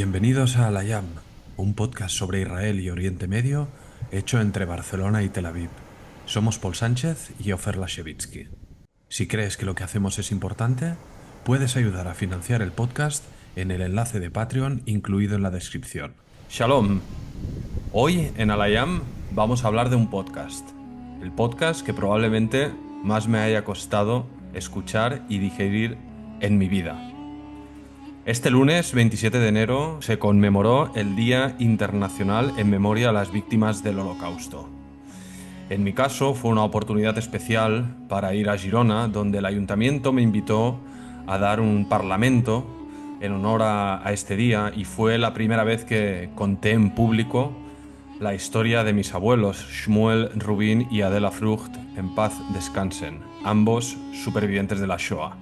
Bienvenidos a Al-Ayam, un podcast sobre Israel y Oriente Medio hecho entre Barcelona y Tel Aviv. Somos Paul Sánchez y Ofer Lashevitsky. Si crees que lo que hacemos es importante, puedes ayudar a financiar el podcast en el enlace de Patreon incluido en la descripción. Shalom. Hoy en Al-Ayam vamos a hablar de un podcast. El podcast que probablemente más me haya costado escuchar y digerir en mi vida. Este lunes 27 de enero se conmemoró el Día Internacional en Memoria a las Víctimas del Holocausto. En mi caso fue una oportunidad especial para ir a Girona, donde el ayuntamiento me invitó a dar un parlamento en honor a este día, y fue la primera vez que conté en público la historia de mis abuelos, Shmuel Rubin y Adela Frucht, en paz descansen, ambos supervivientes de la Shoah.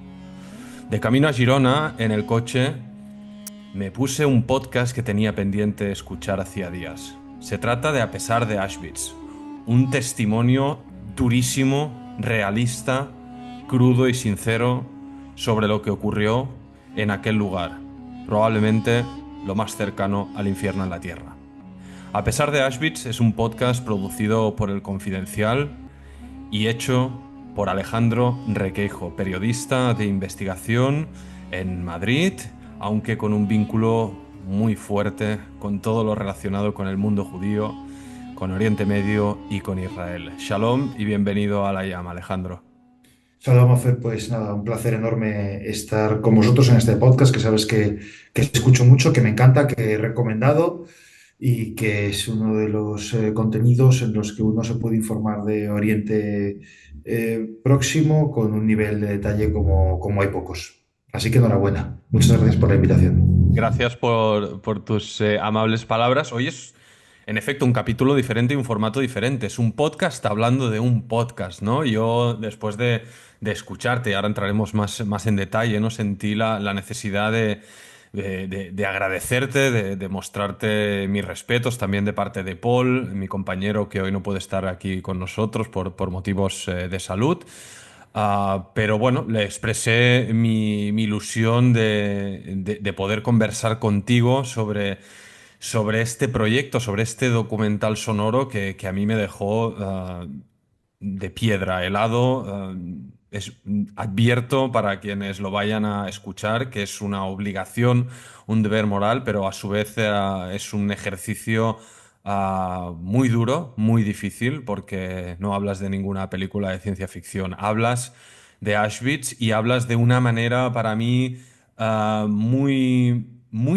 De camino a Girona, en el coche, me puse un podcast que tenía pendiente escuchar hacía días. Se trata de A pesar de Auschwitz, un testimonio durísimo, realista, crudo y sincero sobre lo que ocurrió en aquel lugar, probablemente lo más cercano al infierno en la tierra. A pesar de Auschwitz es un podcast producido por El Confidencial y hecho por Alejandro Requeijo, periodista de investigación en Madrid, aunque con un vínculo muy fuerte con todo lo relacionado con el mundo judío, con Oriente Medio y con Israel. Shalom y bienvenido a la llama, Alejandro. Shalom, Afer, pues nada, un placer enorme estar con vosotros en este podcast que sabes que escucho mucho, que me encanta, que he recomendado y que es uno de los contenidos en los que uno se puede informar de Oriente Próximo con un nivel de detalle como hay pocos. Así que enhorabuena. Muchas gracias por la invitación. Gracias por tus amables palabras. Hoy es, en efecto, un capítulo diferente y un formato diferente. Es un podcast hablando de un podcast, ¿no? Yo, después de escucharte, ahora entraremos más en detalle, ¿no? Sentí la necesidad de agradecerte, de mostrarte mis respetos también de parte de Paul, mi compañero que hoy no puede estar aquí con nosotros por motivos de salud. Pero bueno, le expresé mi ilusión de poder conversar contigo sobre este proyecto, sobre este documental sonoro que a mí me dejó de piedra, helado. Advierto para quienes lo vayan a escuchar que es una obligación, un deber moral, pero a su vez es un ejercicio muy duro, muy difícil, porque no hablas de ninguna película de ciencia ficción, hablas de Auschwitz y hablas de una manera para mí muy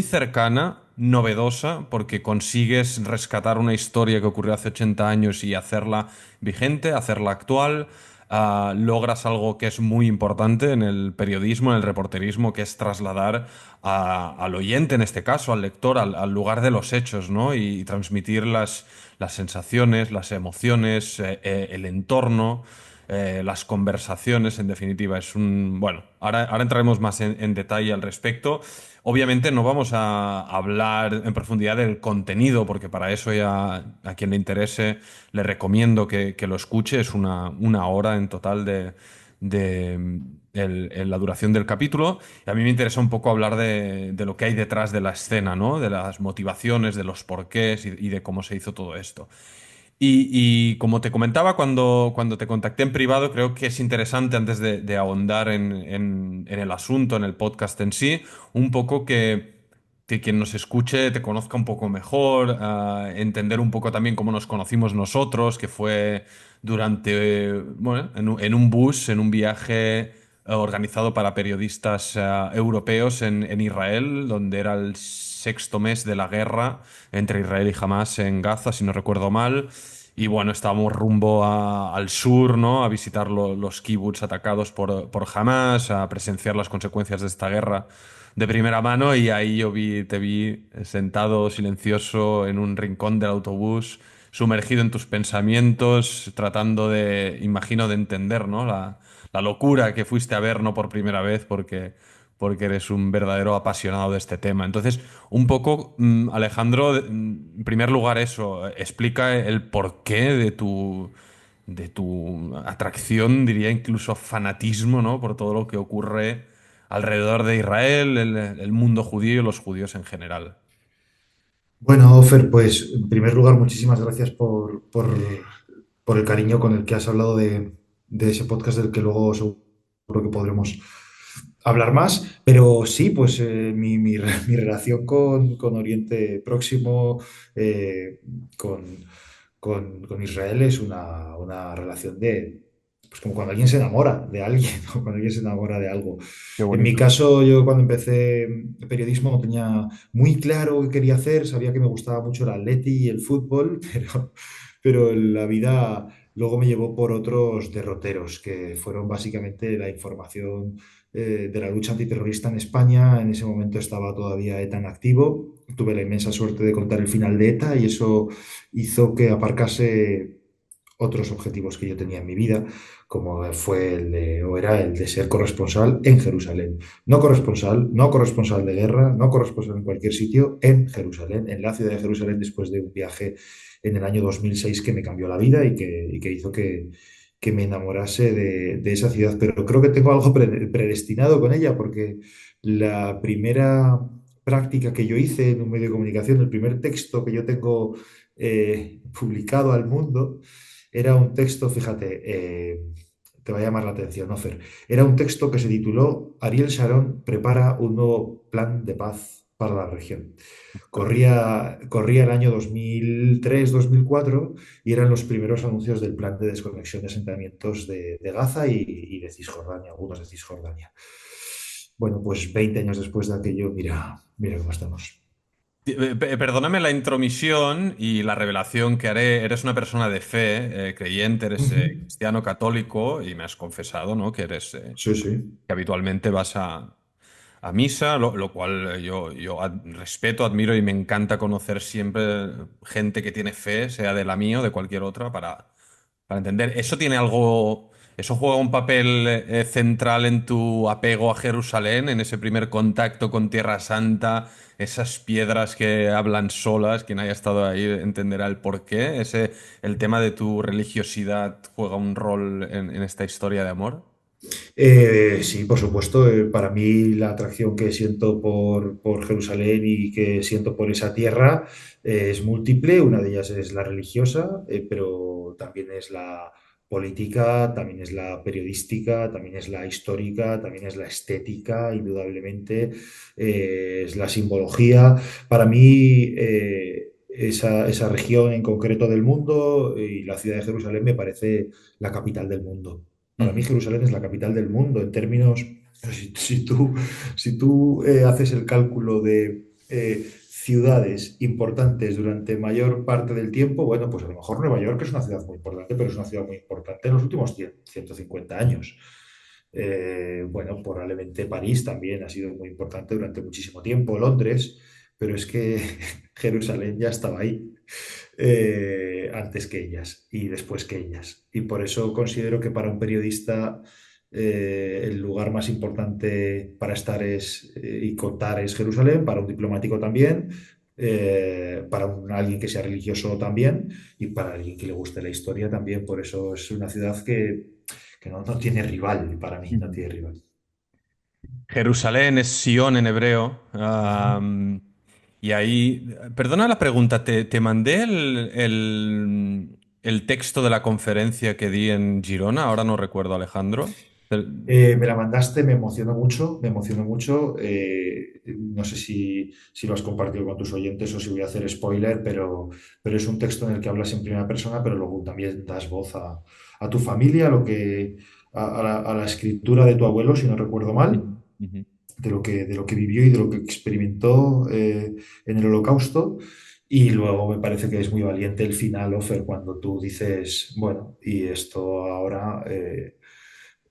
cercana, novedosa, porque consigues rescatar una historia que ocurrió hace 80 años y hacerla vigente, hacerla actual. Logras algo que es muy importante en el periodismo, en el reporterismo, que es trasladar al oyente, en este caso, al lector, al lugar de los hechos, ¿no? Y transmitir las sensaciones, las emociones, el entorno, las conversaciones, en definitiva. Bueno, ahora entraremos más en detalle al respecto. Obviamente no vamos a hablar en profundidad del contenido, porque para eso ya a quien le interese le recomiendo que lo escuche. Es una hora en total de la duración del capítulo. Y a mí me interesa un poco hablar de lo que hay detrás de la escena, ¿no? De las motivaciones, de los porqués y de cómo se hizo todo esto. Y como te comentaba cuando te contacté en privado, creo que es interesante, antes de ahondar en el asunto, en el podcast en sí, un poco que quien nos escuche te conozca un poco mejor, entender un poco también cómo nos conocimos nosotros, que fue durante, bueno, en un bus, en un viaje organizado para periodistas europeos en Israel, donde era el sexto mes de la guerra entre Israel y Hamas en Gaza, si no recuerdo mal. Y bueno, estábamos rumbo al sur, ¿no? A visitar los kibbutz atacados por Hamas, a presenciar las consecuencias de esta guerra de primera mano. Y ahí te vi sentado silencioso en un rincón del autobús, sumergido en tus pensamientos, tratando imagino, de entender, ¿no? La locura que fuiste a ver, no por primera vez, porque eres un verdadero apasionado de este tema. Entonces, un poco, Alejandro, en primer lugar eso, explica el porqué de tu atracción, diría incluso fanatismo, ¿no? Por todo lo que ocurre alrededor de Israel, el mundo judío y los judíos en general. Bueno, Ofer, pues en primer lugar, muchísimas gracias por el cariño con el que has hablado de ese podcast del que luego seguro que podremos hablar más. Pero sí, pues mi relación con Oriente Próximo, eh, con, con Israel es una relación pues como cuando alguien se enamora de alguien o cuando alguien se enamora de algo. Qué En mi bonito. caso, yo cuando empecé periodismo no tenía muy claro qué quería hacer, sabía que me gustaba mucho el atleti y el fútbol, pero la vida luego me llevó por otros derroteros, que fueron básicamente la información de la lucha antiterrorista en España. En ese momento estaba todavía ETA en activo. Tuve la inmensa suerte de contar el final de ETA y eso hizo que aparcase otros objetivos que yo tenía en mi vida, como fue o era el de ser corresponsal en Jerusalén. No corresponsal de guerra, no corresponsal en cualquier sitio, en Jerusalén, en la ciudad de Jerusalén, después de un viaje en el año 2006 que me cambió la vida y que hizo que me enamorase de esa ciudad. Pero creo que tengo algo predestinado con ella, porque la primera práctica que yo hice en un medio de comunicación, el primer texto que yo tengo publicado al mundo, era un texto, fíjate, te va a llamar la atención, ¿no, Fer? Era un texto que se tituló Ariel Sharon prepara un nuevo plan de paz para la región. Corría el año 2003-2004 y eran los primeros anuncios del plan de desconexión de asentamientos de Gaza y de Cisjordania, algunos de Cisjordania. Bueno, pues 20 años después de aquello, mira cómo estamos. Perdóname la intromisión y la revelación que haré. Eres una persona de fe, creyente, eres Ujú. cristiano católico y me has confesado, ¿no? Que eres Sí, sí. que habitualmente vas a misa, lo cual yo respeto, admiro y me encanta conocer siempre gente que tiene fe, sea de la mía o de cualquier otra, para entender. ¿Eso tiene algo, eso juega un papel central en tu apego a Jerusalén, en ese primer contacto con Tierra Santa, esas piedras que hablan solas? Quien haya estado ahí entenderá el porqué. El tema de tu religiosidad juega un rol en esta historia de amor. Sí, por supuesto. Para mí la atracción que siento por Jerusalén y que siento por esa tierra es múltiple. Una de ellas es la religiosa, pero también es la política, también es la periodística, también es la histórica, también es la estética, indudablemente, es la simbología. Para mí, esa región en concreto del mundo y la ciudad de Jerusalén me parece la capital del mundo. Para mí Ujú. Jerusalén es la capital del mundo en términos, si tú haces el cálculo de ciudades importantes durante mayor parte del tiempo, bueno, pues a lo mejor Nueva York es una ciudad muy importante, pero es una ciudad muy importante en los últimos 150 años. Bueno, probablemente París también ha sido muy importante durante muchísimo tiempo, Londres, pero es que Jerusalén ya estaba ahí antes que ellas y después que ellas. Y por eso considero que para un periodista el lugar más importante para estar y contar es Jerusalén, para un diplomático también, para alguien que sea religioso también y para alguien que le guste la historia también. Por eso es una ciudad que no tiene rival para mí, no Ujú. tiene rival. Jerusalén es Sion en hebreo. Ujú. Y ahí, perdona la pregunta, te mandé el texto de la conferencia que di en Girona, ahora no recuerdo, Alejandro. Me la mandaste, me emocionó mucho, me emocionó mucho. No sé si lo has compartido con tus oyentes o si voy a hacer spoiler, pero es un texto en el que hablas en primera persona, pero luego también das voz a tu familia, a la escritura de tu abuelo, si no recuerdo mal, Ujú, ujú. de lo que vivió y de lo que experimentó en el Holocausto. Y luego me parece que es muy valiente el final, Ofer, cuando tú dices, bueno, y esto ahora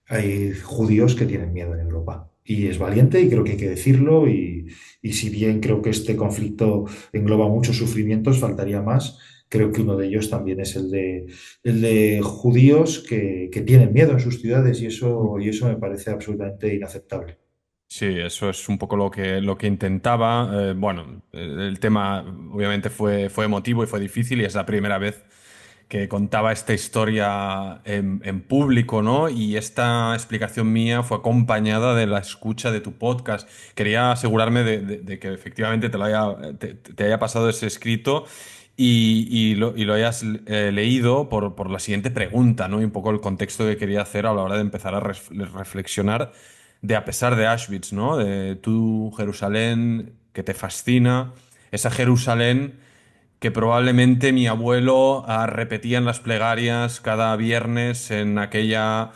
hay judíos que tienen miedo en Europa. Y es valiente y creo que hay que decirlo. Y si bien creo que este conflicto engloba muchos sufrimientos, faltaría más. Creo que uno de ellos también es el de judíos que tienen miedo en sus ciudades y eso me parece absolutamente inaceptable. Sí, eso es un poco lo que intentaba. Bueno, el tema obviamente fue emotivo y fue difícil y es la primera vez que contaba esta historia en público, ¿no? Y esta explicación mía fue acompañada de la escucha de tu podcast. Quería asegurarme de que efectivamente te haya pasado ese escrito y lo hayas leído por la siguiente pregunta, ¿no? Y un poco el contexto que quería hacer a la hora de empezar a reflexionar de a pesar de Auschwitz, ¿no? De tu Jerusalén que te fascina, esa Jerusalén que probablemente mi abuelo repetía en las plegarias cada viernes en aquella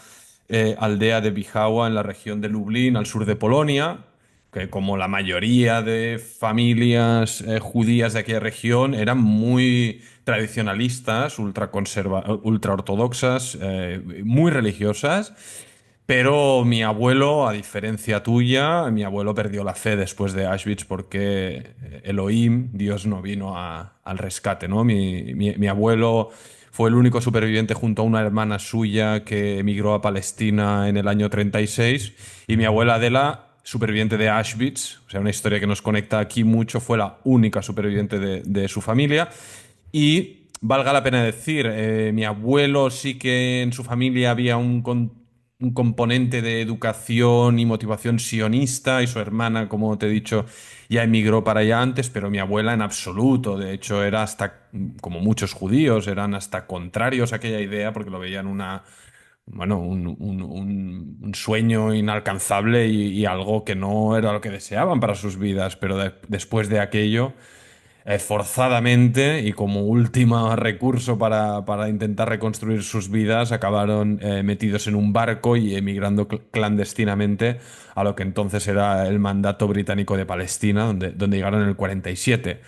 aldea de Bijała, en la región de Lublin, al sur de Polonia, que como la mayoría de familias judías de aquella región eran muy tradicionalistas, ultra ortodoxas, muy religiosas. Pero mi abuelo, a diferencia tuya, mi abuelo perdió la fe después de Auschwitz porque Elohim, Dios no vino al rescate, ¿no? Mi abuelo fue el único superviviente junto a una hermana suya que emigró a Palestina en el año 36 y mi abuela Adela, superviviente de Auschwitz, o sea, una historia que nos conecta aquí mucho, fue la única superviviente de su familia. Y valga la pena decir, mi abuelo sí que en su familia había un componente de educación y motivación sionista y su hermana, como te he dicho, ya emigró para allá antes, pero mi abuela en absoluto. De hecho, era hasta, como muchos judíos, eran hasta contrarios a aquella idea porque lo veían bueno, un sueño inalcanzable y algo que no era lo que deseaban para sus vidas. Pero después de aquello forzadamente y como último recurso para intentar reconstruir sus vidas, acabaron metidos en un barco y emigrando clandestinamente a lo que entonces era el mandato británico de Palestina, donde llegaron en el 47.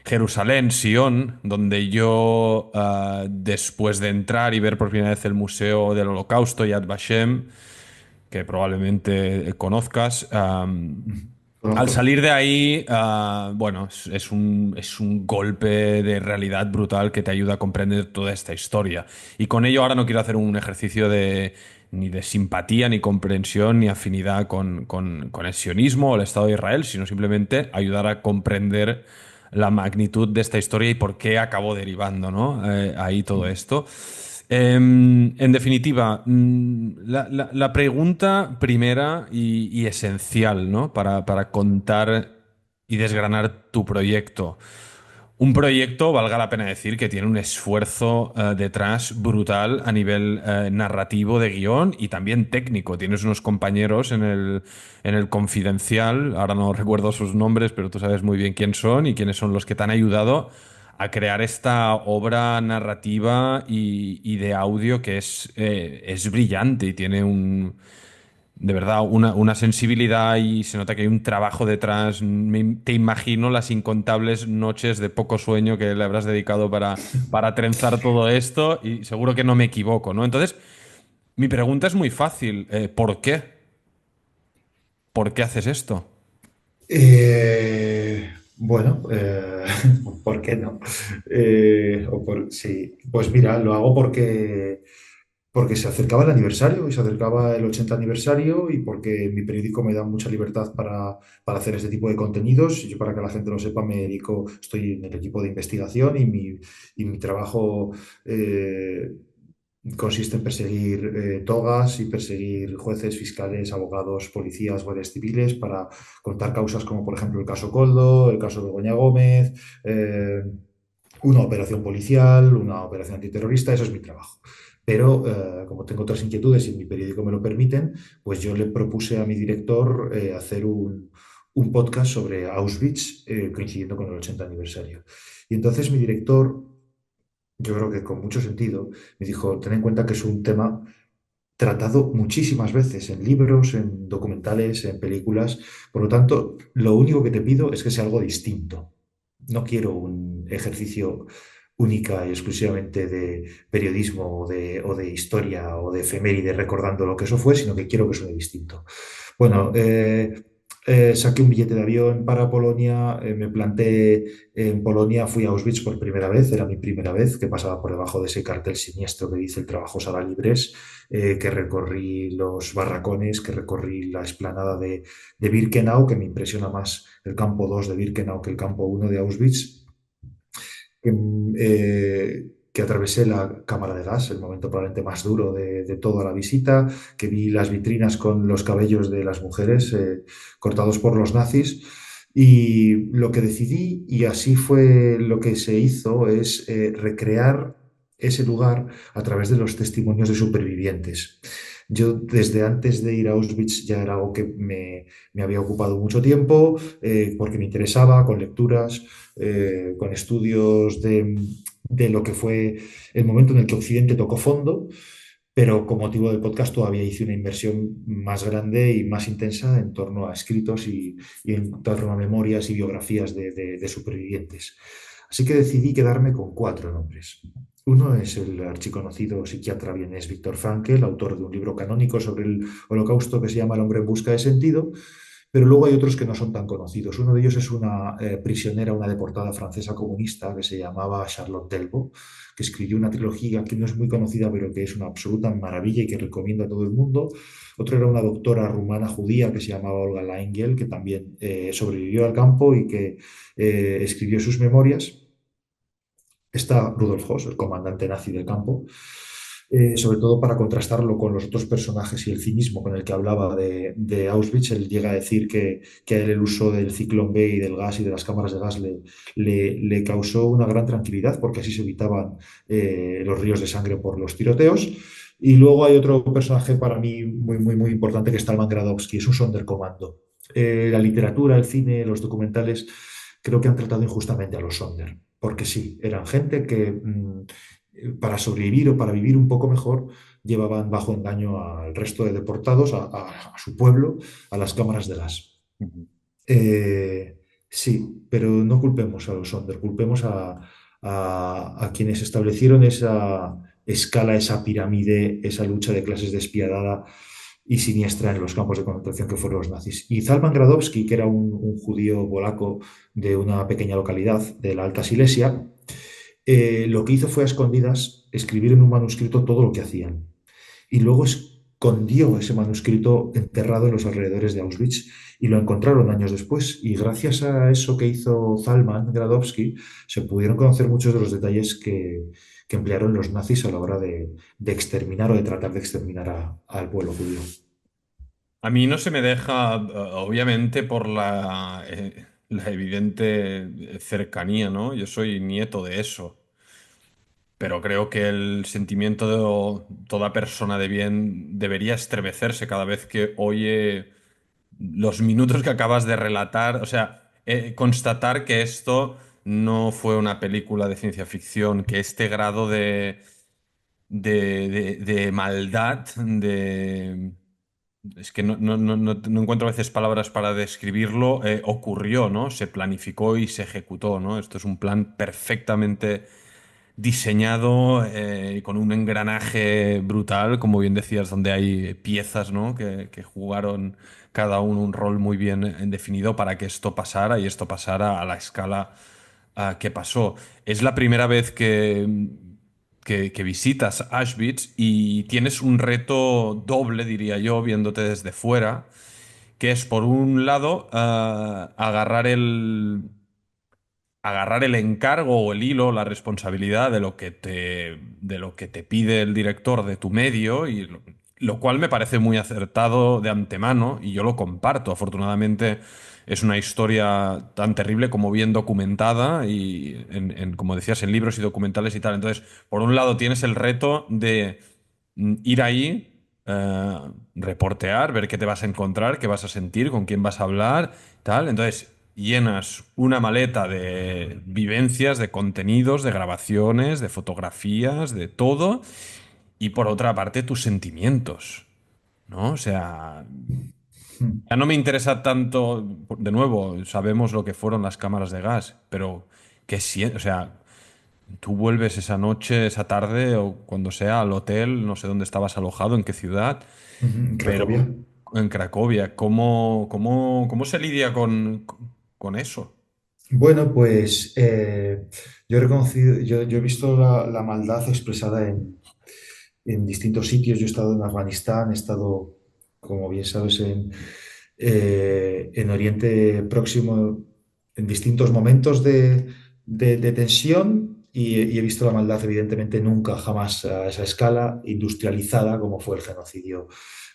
Jerusalén, Sion, donde yo, después de entrar y ver por primera vez el Museo del Holocausto, Yad Vashem, que probablemente conozcas, al Conozco. salir de ahí, bueno, es un golpe de realidad brutal que te ayuda a comprender toda esta historia. Y con ello ahora no quiero hacer un ejercicio ni de simpatía, ni comprensión, ni afinidad con el sionismo o el Estado de Israel, sino simplemente ayudar a comprender la magnitud de esta historia y por qué acabó derivando, ¿no? Ahí todo esto. En definitiva, la pregunta primera y esencial, ¿no? Para contar y desgranar tu proyecto. Un proyecto, valga la pena decir, que tiene un esfuerzo detrás brutal a nivel narrativo de guión y también técnico. Tienes unos compañeros en el Confidencial, ahora no recuerdo sus nombres, pero tú sabes muy bien quién son y quiénes son los que te han ayudado a crear esta obra narrativa y de audio que es brillante y tiene de verdad, una sensibilidad y se nota que hay un trabajo detrás. Te imagino las incontables noches de poco sueño que le habrás dedicado para trenzar todo esto y seguro que no me equivoco, ¿no? Entonces, mi pregunta es muy fácil. ¿Por qué? ¿Por qué haces esto? Bueno, ¿por qué no? Sí, pues mira, lo hago porque se acercaba el aniversario y se acercaba el 80 aniversario y porque mi periódico me da mucha libertad para hacer este tipo de contenidos. Yo, para que la gente lo sepa, me dedico, estoy en el equipo de investigación y mi trabajo consiste en perseguir togas y perseguir jueces, fiscales, abogados, policías, guardias civiles para contar causas como, por ejemplo, el caso Coldo, el caso de Begoña Gómez, una operación policial, una operación antiterrorista. Eso es mi trabajo. Pero como tengo otras inquietudes y mi periódico me lo permiten, pues yo le propuse a mi director hacer un podcast sobre Auschwitz, coincidiendo con el 80 aniversario. Y entonces mi director, yo creo que con mucho sentido, me dijo: ten en cuenta que es un tema tratado muchísimas veces en libros, en documentales, en películas. Por lo tanto, lo único que te pido es que sea algo distinto. No quiero un ejercicio única y exclusivamente de periodismo o de historia o de efeméride recordando lo que eso fue, sino que quiero que suene distinto. Bueno, saqué un billete de avión para Polonia, me planté en Polonia, fui a Auschwitz por primera vez, era mi primera vez que pasaba por debajo de ese cartel siniestro que dice el trabajo hará libres, que recorrí los barracones, que recorrí la explanada de Birkenau, que me impresiona más el campo 2 de Birkenau que el campo 1 de Auschwitz. que atravesé la cámara de gas, el momento probablemente más duro de toda la visita, que vi las vitrinas con los cabellos de las mujeres cortados por los nazis. Y lo que decidí, y así fue lo que se hizo, es recrear ese lugar a través de los testimonios de supervivientes. Yo desde antes de ir a Auschwitz ya era algo que me había ocupado mucho tiempo, porque me interesaba, con lecturas, con estudios de lo que fue el momento en el que Occidente tocó fondo, pero con motivo del podcast todavía hice una inversión más grande y más intensa en torno a escritos y en torno a memorias y biografías de supervivientes. Así que decidí quedarme con cuatro nombres. Uno es el archiconocido psiquiatra vienés Viktor Frankl, autor de un libro canónico sobre el Holocausto que se llama El hombre en busca de sentido, pero luego hay otros que no son tan conocidos. Uno de ellos es una prisionera, una deportada francesa comunista que se llamaba Charlotte Delbo, que escribió una trilogía que no es muy conocida, pero que es una absoluta maravilla y que recomiendo a todo el mundo. Otro era una doctora rumana judía que se llamaba Olga Laingel, que también sobrevivió al campo y que escribió sus memorias. Está Rudolf Höss, el comandante nazi del campo, sobre todo para contrastarlo con los otros personajes y el cinismo con el que hablaba de Auschwitz. Él llega a decir que a él el uso del ciclón B y del gas y de las cámaras de gas le causó una gran tranquilidad porque así se evitaban los ríos de sangre por los tiroteos. Y luego hay otro personaje para mí muy, muy, muy importante que es Talman Gradovsky, es un Sonderkommando. La literatura, el cine, los documentales creo que han tratado injustamente a los Sonder, porque sí, eran gente que para sobrevivir o para vivir un poco mejor llevaban bajo engaño al resto de deportados, a su pueblo, a las cámaras de gas. Ujú. Eh, sí, pero no culpemos a los Sonder, culpemos a quienes establecieron esa escala, esa pirámide, esa lucha de clases despiadada y siniestra en los campos de concentración que fueron los nazis. Y Zalman Gradowski, que era un judío polaco de una pequeña localidad de la Alta Silesia, lo que hizo fue a escondidas escribir en un manuscrito todo lo que hacían. Y luego escondió ese manuscrito enterrado en los alrededores de Auschwitz y lo encontraron años después. Y gracias a eso que hizo Zalman Gradowski, se pudieron conocer muchos de los detalles que emplearon los nazis a la hora de exterminar o de tratar de exterminar al pueblo judío. A mí no se me deja, obviamente, por la evidente cercanía, ¿no? Yo soy nieto de eso, pero creo que el sentimiento de toda persona de bien debería estremecerse cada vez que oye los minutos que acabas de relatar. O sea, constatar que esto no fue una película de ciencia ficción, que este grado de maldad, de... Es que no encuentro a veces palabras para describirlo. Ocurrió, ¿no? Se planificó y se ejecutó, ¿no? Esto es un plan perfectamente diseñado, con un engranaje brutal, como bien decías, donde hay piezas, ¿no? Que jugaron cada uno un rol muy bien definido para que esto pasara y esto pasara a la escala que pasó. Es la primera vez que visitas Auschwitz y tienes un reto doble, diría yo, viéndote desde fuera, que es por un lado agarrar el encargo o el hilo, la responsabilidad de lo que te pide el director de tu medio, y lo cual me parece muy acertado de antemano y yo lo comparto. Afortunadamente es una historia tan terrible como bien documentada y, como decías, en libros y documentales y tal. Entonces, por un lado tienes el reto de ir ahí, reportear, ver qué te vas a encontrar, qué vas a sentir, con quién vas a hablar, tal. Entonces, llenas una maleta de vivencias, de contenidos, de grabaciones, de fotografías, de todo, y por otra parte tus sentimientos, ¿no? O sea, ya no me interesa tanto, de nuevo, sabemos lo que fueron las cámaras de gas, pero o sea, tú vuelves esa noche, esa tarde o cuando sea al hotel, no sé dónde estabas alojado, en qué ciudad, En pero Cracovia. en Cracovia, cómo se lidia con eso? Bueno, pues yo he reconocido, yo he visto la maldad expresada en distintos sitios. Yo he estado en Afganistán, he estado, como bien sabes, en Oriente Próximo en distintos momentos de tensión y he visto la maldad, evidentemente, nunca, jamás a esa escala industrializada como fue el genocidio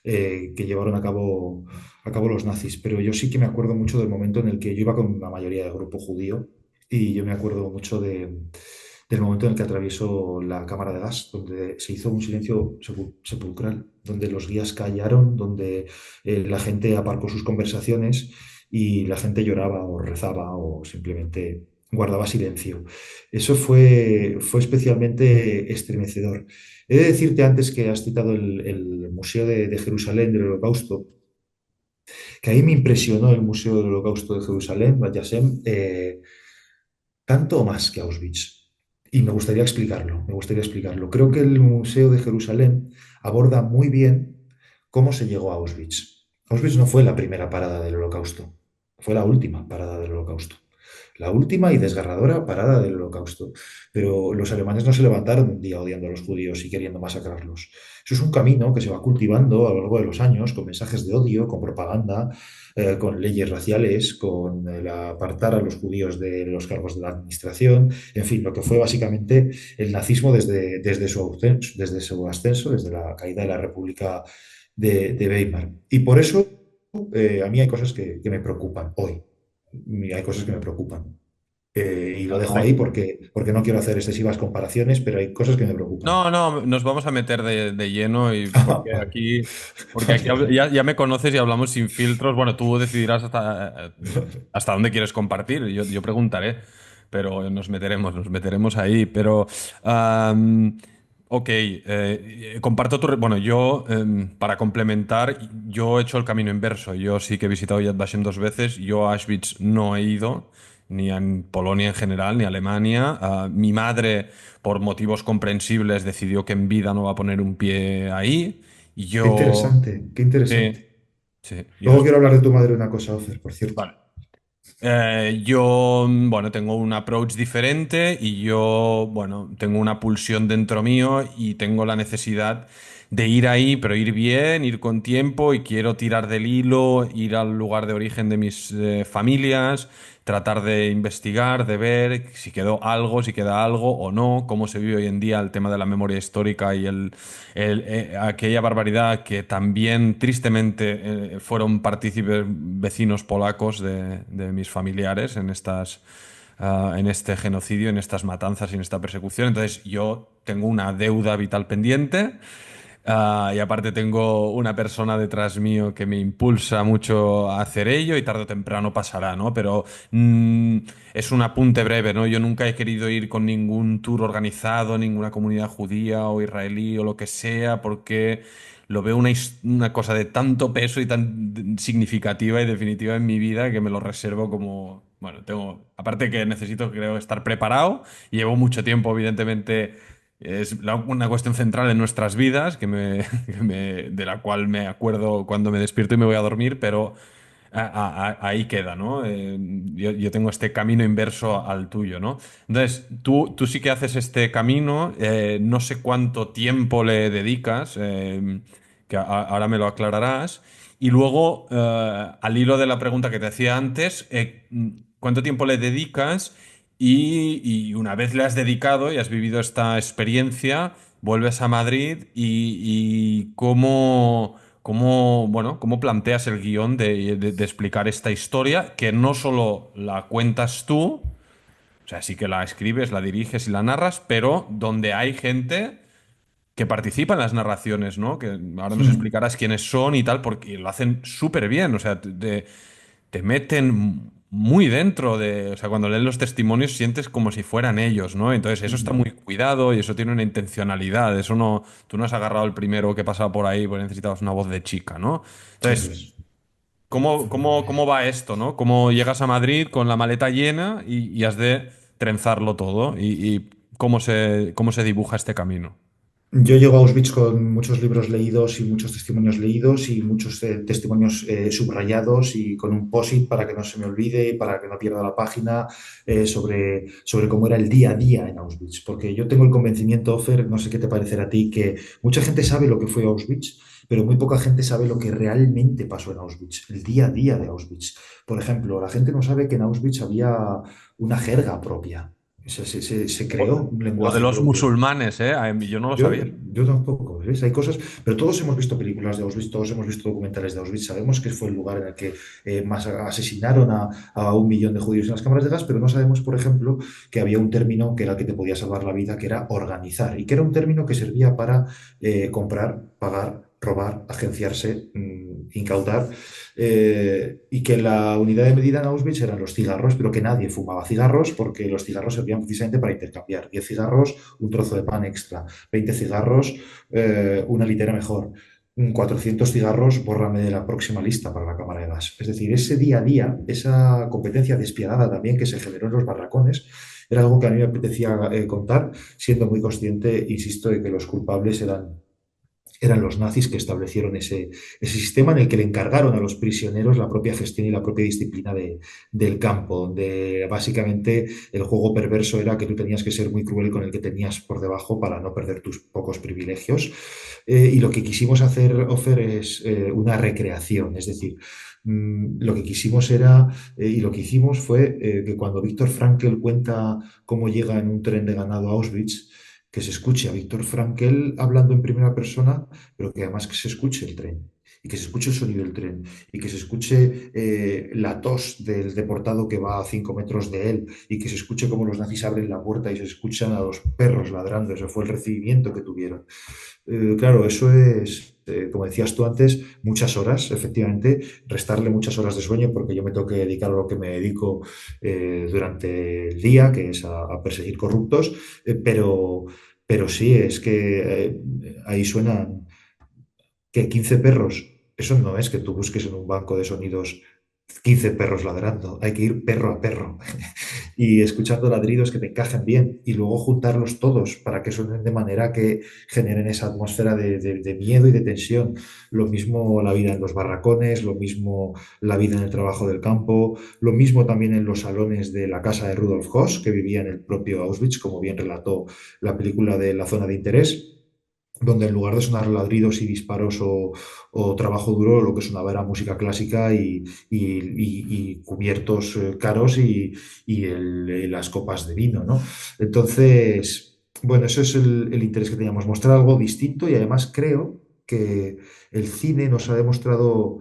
que llevaron a cabo los nazis. Pero yo sí que me acuerdo mucho del momento en el que yo iba con la mayoría del grupo judío y yo me acuerdo mucho del momento en el que atravesó la cámara de gas, donde se hizo un silencio sepulcral, donde los guías callaron, donde la gente aparcó sus conversaciones y la gente lloraba o rezaba o simplemente guardaba silencio. Eso fue especialmente estremecedor. He de decirte antes que has citado el Museo de Jerusalén del Holocausto, que a mí me impresionó el Museo del Holocausto de Jerusalén, Bat Yasem, tanto o más que Auschwitz. Y me gustaría explicarlo, me gustaría explicarlo. Creo que el Museo de Jerusalén aborda muy bien cómo se llegó a Auschwitz. Auschwitz no fue la primera parada del Holocausto, fue la última parada del Holocausto. La última y desgarradora parada del Holocausto. Pero los alemanes no se levantaron un día odiando a los judíos y queriendo masacrarlos. Eso es un camino que se va cultivando a lo largo de los años con mensajes de odio, con propaganda, con leyes raciales, con el apartar a los judíos de los cargos de la administración, en fin, lo que fue básicamente el nazismo desde su ascenso, desde la caída de la República de Weimar. Y por eso a mí hay cosas que me preocupan hoy. Y hay cosas que me preocupan. Y lo dejo ahí porque no quiero hacer excesivas comparaciones, pero hay cosas que me preocupan. No, no, nos vamos a meter de lleno y Ah, vale. porque aquí Vale, vale. ya me conoces y hablamos sin filtros. Bueno, tú decidirás hasta dónde quieres compartir. Yo preguntaré, pero nos meteremos ahí. Pero, am, ok, comparto bueno, yo, para complementar, yo he hecho el camino inverso. Yo sí que he visitado Yad Vashem 2 veces. Yo a Auschwitz no he ido, ni en Polonia en general, ni a Alemania. Mi madre, por motivos comprensibles, decidió que en vida no va a poner un pie ahí. Y Qué yo, interesante, qué sí, interesante. sí, yo, Luego quiero hablar de tu madre una cosa, Ofer, por cierto. vale. Yo, bueno, tengo un approach diferente y yo, bueno, tengo una pulsión dentro mío y tengo la necesidad de ir ahí, pero ir bien, ir con tiempo y quiero tirar del hilo, ir al lugar de origen de mis familias, tratar de investigar, de ver si quedó algo, si queda algo o no, cómo se vive hoy en día el tema de la memoria histórica y aquella barbaridad que también tristemente fueron partícipes vecinos polacos de mis familiares en en este genocidio, en estas matanzas y en esta persecución. Entonces yo tengo una deuda vital pendiente. Y aparte tengo una persona detrás mío que me impulsa mucho a hacer ello y tarde o temprano pasará, ¿no? Pero mm, es un apunte breve, ¿no? Yo nunca he querido ir con ningún tour organizado, ninguna comunidad judía o israelí o lo que sea, porque lo veo una cosa de tanto peso y tan significativa y definitiva en mi vida que me lo reservo como, bueno, aparte que necesito, creo, estar preparado. Llevo mucho tiempo, evidentemente. Es una cuestión central en nuestras vidas, de la cual me acuerdo cuando me despierto y me voy a dormir, pero ahí queda, ¿no? Yo tengo este camino inverso al tuyo, ¿no? Entonces, tú sí que haces este camino, no sé cuánto tiempo le dedicas, que ahora me lo aclararás. Y luego, al hilo de la pregunta que te hacía antes, ¿cuánto tiempo le dedicas? Y una vez le has dedicado y has vivido esta experiencia, vuelves a Madrid y bueno, cómo planteas el guión de explicar esta historia, que no solo la cuentas tú, o sea, sí que la escribes, la diriges y la narras, pero donde hay gente que participa en las narraciones, ¿no? Que ahora nos Hmm. explicarás quiénes son y tal, porque lo hacen súper bien, o sea, te meten muy dentro de, o sea, cuando lees los testimonios sientes como si fueran ellos, ¿no? Entonces eso está muy cuidado y eso tiene una intencionalidad, eso no, tú no has agarrado el primero que pasaba por ahí porque necesitabas una voz de chica, ¿no? Eso Entonces, es. ¿cómo va esto, ¿no? ¿Cómo llegas a Madrid con la maleta llena y has de trenzarlo todo? Y cómo se dibuja este camino? Yo llego a Auschwitz con muchos libros leídos y muchos testimonios leídos y muchos testimonios subrayados y con un post-it para que no se me olvide y para que no pierda la página sobre cómo era el día a día en Auschwitz. Porque yo tengo el convencimiento, Ofer, no sé qué te parecerá a ti, que mucha gente sabe lo que fue Auschwitz, pero muy poca gente sabe lo que realmente pasó en Auschwitz, el día a día de Auschwitz. Por ejemplo, la gente no sabe que en Auschwitz había una jerga propia. O sea, se O- creó un Lo de lenguaje los propio. musulmanes, ¿eh? Yo no lo Yo, sabía. yo tampoco, ¿ves? Hay cosas, pero todos hemos visto películas de Auschwitz, todos hemos visto documentales de Auschwitz, sabemos que fue el lugar en el que asesinaron a 1 millón de judíos en las cámaras de gas, pero no sabemos, por ejemplo, que había un término que era el que te podía salvar la vida, que era organizar, y que era un término que servía para comprar, pagar, robar, agenciarse, incautar, y que la unidad de medida en Auschwitz eran los cigarros, pero que nadie fumaba cigarros porque los cigarros servían precisamente para intercambiar 10 cigarros, un trozo de pan extra. 20 cigarros, una litera mejor. 400 cigarros, bórrame de la próxima lista para la cámara de gas. Es decir, ese día a día, esa competencia despiadada también que se generó en los barracones, era algo que a mí me apetecía contar, siendo muy consciente, insisto, de que los culpables eran los nazis que establecieron ese sistema en el que le encargaron a los prisioneros la propia gestión y la propia disciplina del campo, donde básicamente el juego perverso era que tú tenías que ser muy cruel con el que tenías por debajo para no perder tus pocos privilegios. Y lo que quisimos hacer, Ofer, es una recreación, es decir, lo que quisimos era, y lo que hicimos fue que cuando Víctor Frankl cuenta cómo llega en un tren de ganado a Auschwitz, que se escuche a Víctor Frankl hablando en primera persona, pero que además que se escuche el tren y que se escuche el sonido del tren y que se escuche la tos del deportado que va a 5 metros de él y que se escuche cómo los nazis abren la puerta y se escuchan a los perros ladrando. Ese fue el recibimiento que tuvieron. Claro, eso es, como decías tú antes, muchas horas, efectivamente, restarle muchas horas de sueño porque yo me tengo que dedicar a lo que me dedico durante el día, que es a perseguir corruptos, pero sí, es que ahí suenan que 15 perros, eso no es que tú busques en un banco de sonidos 15 perros ladrando, hay que ir perro a perro y escuchando ladridos que te encajen bien y luego juntarlos todos para que suenen de manera que generen esa atmósfera de miedo y de tensión. Lo mismo la vida en los barracones, lo mismo la vida en el trabajo del campo, lo mismo también en los salones de la casa de Rudolf Höss, que vivía en el propio Auschwitz, como bien relató la película de La Zona de Interés, donde en lugar de sonar ladridos y disparos o trabajo duro, lo que sonaba era música clásica y cubiertos caros y las copas de vino, ¿no? Entonces, bueno, eso es el interés que teníamos, mostrar algo distinto y además creo que el cine nos ha demostrado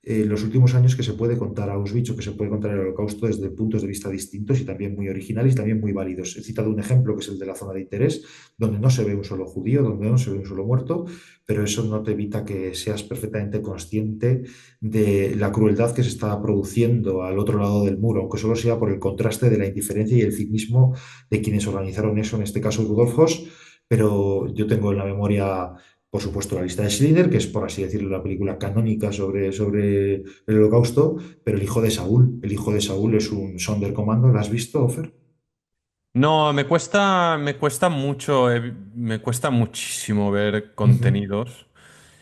en los últimos años que se puede contar Auschwitz o que se puede contar el Holocausto desde puntos de vista distintos y también muy originales y también muy válidos. He citado un ejemplo que es el de La Zona de Interés, donde no se ve un solo judío, donde no se ve un solo muerto, pero eso no te evita que seas perfectamente consciente de la crueldad que se está produciendo al otro lado del muro, aunque solo sea por el contraste de la indiferencia y el cinismo de quienes organizaron eso, en este caso Rudolf Höss, pero yo tengo en la memoria, por supuesto, la lista de Schindler, que es, por así decirlo, la película canónica sobre el Holocausto, pero el hijo de Saúl es un Sonderkommando, ¿la has visto, Ofer? No, me cuesta mucho, me cuesta muchísimo ver Ujú. contenidos.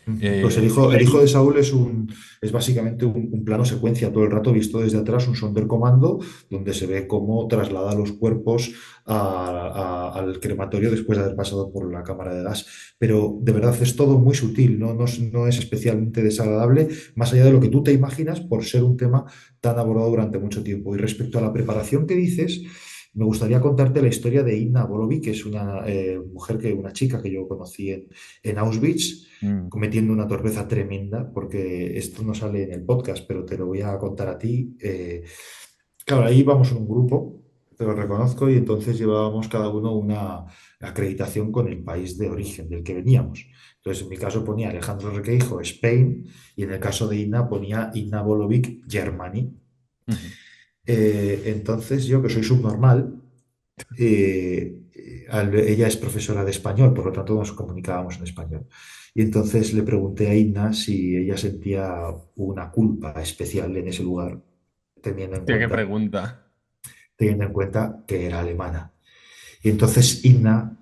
Ujú. Pues Eh, el hijo de Saúl es básicamente un plano secuencia todo el rato visto desde atrás, un Sonderkommando, donde se ve cómo traslada los cuerpos al crematorio después de haber pasado por la cámara de gas. Pero de verdad es todo muy sutil, no es especialmente desagradable, más allá de lo que tú te imaginas por ser un tema tan abordado durante mucho tiempo. Y respecto a la preparación que dices, me gustaría contarte la historia de Inna Bolovic, que es una una chica que yo conocí en Auschwitz mm. cometiendo una torpeza tremenda, porque esto no sale en el podcast, pero te lo voy a contar a ti. Claro, ahí vamos en un grupo, te lo reconozco, y entonces llevábamos cada uno una acreditación con el país de origen del que veníamos. Entonces, en mi caso ponía Alejandro Requeijo, Spain, y en el caso de Inna ponía Inna Bolovic, Germany. Ujú. Entonces, yo que soy subnormal, ella es profesora de español, por lo tanto nos comunicábamos en español. Y entonces le pregunté a Inna si ella sentía una culpa especial en ese lugar, teniendo en Hostia, qué cuenta, pregunta. teniendo en cuenta que era alemana. Y entonces Inna,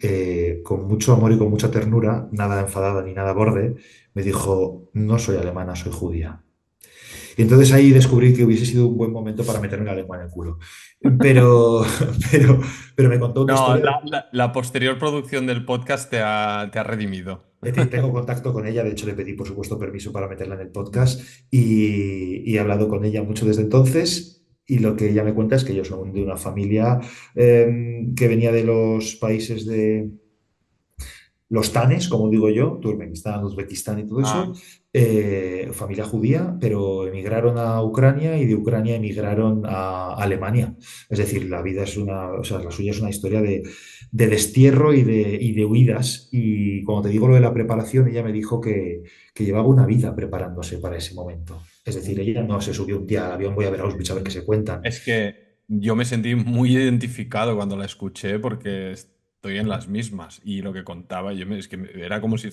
con mucho amor y con mucha ternura, nada enfadada ni nada borde, me dijo, no soy alemana, soy judía. Y entonces ahí descubrí que hubiese sido un buen momento para meterme la lengua en el culo. Pero, pero, pero me contó una No, historia. la posterior producción del podcast te ha redimido. Tengo contacto con ella, de hecho le pedí por supuesto permiso para meterla en el podcast y he hablado con ella mucho desde entonces Y lo que ella me cuenta es que ellos son de una familia que venía de los países de los tanes, como digo yo, Turkmenistán, Uzbekistán y todo eso, Ah, familia judía, pero emigraron a Ucrania y de Ucrania emigraron a Alemania. Es decir, la vida es una, o sea, la suya es una historia de destierro y de huidas. Y cuando te digo lo de la preparación, ella me dijo que llevaba una vida preparándose para ese momento. Es decir, ella no se subió un día al avión, voy a ver Auschwitz a ver qué se cuentan. es que yo me sentí muy identificado cuando la escuché porque estoy en las mismas y lo que contaba, es que era como si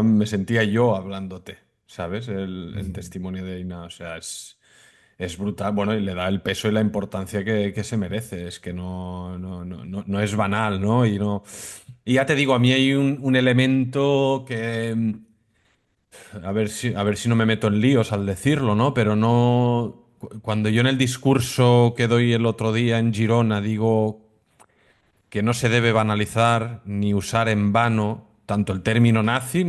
me sentía yo hablándote, ¿sabes? El testimonio de Ina, o sea, es brutal, bueno, y le da el peso y la importancia que se merece, es que no es banal, ¿no? Y ya te digo, a mí hay un elemento que a ver si no me meto en líos al decirlo, ¿no? Pero no. Cuando yo en el discurso que doy el otro día en Girona digo que no se debe banalizar ni usar en vano tanto el término nazi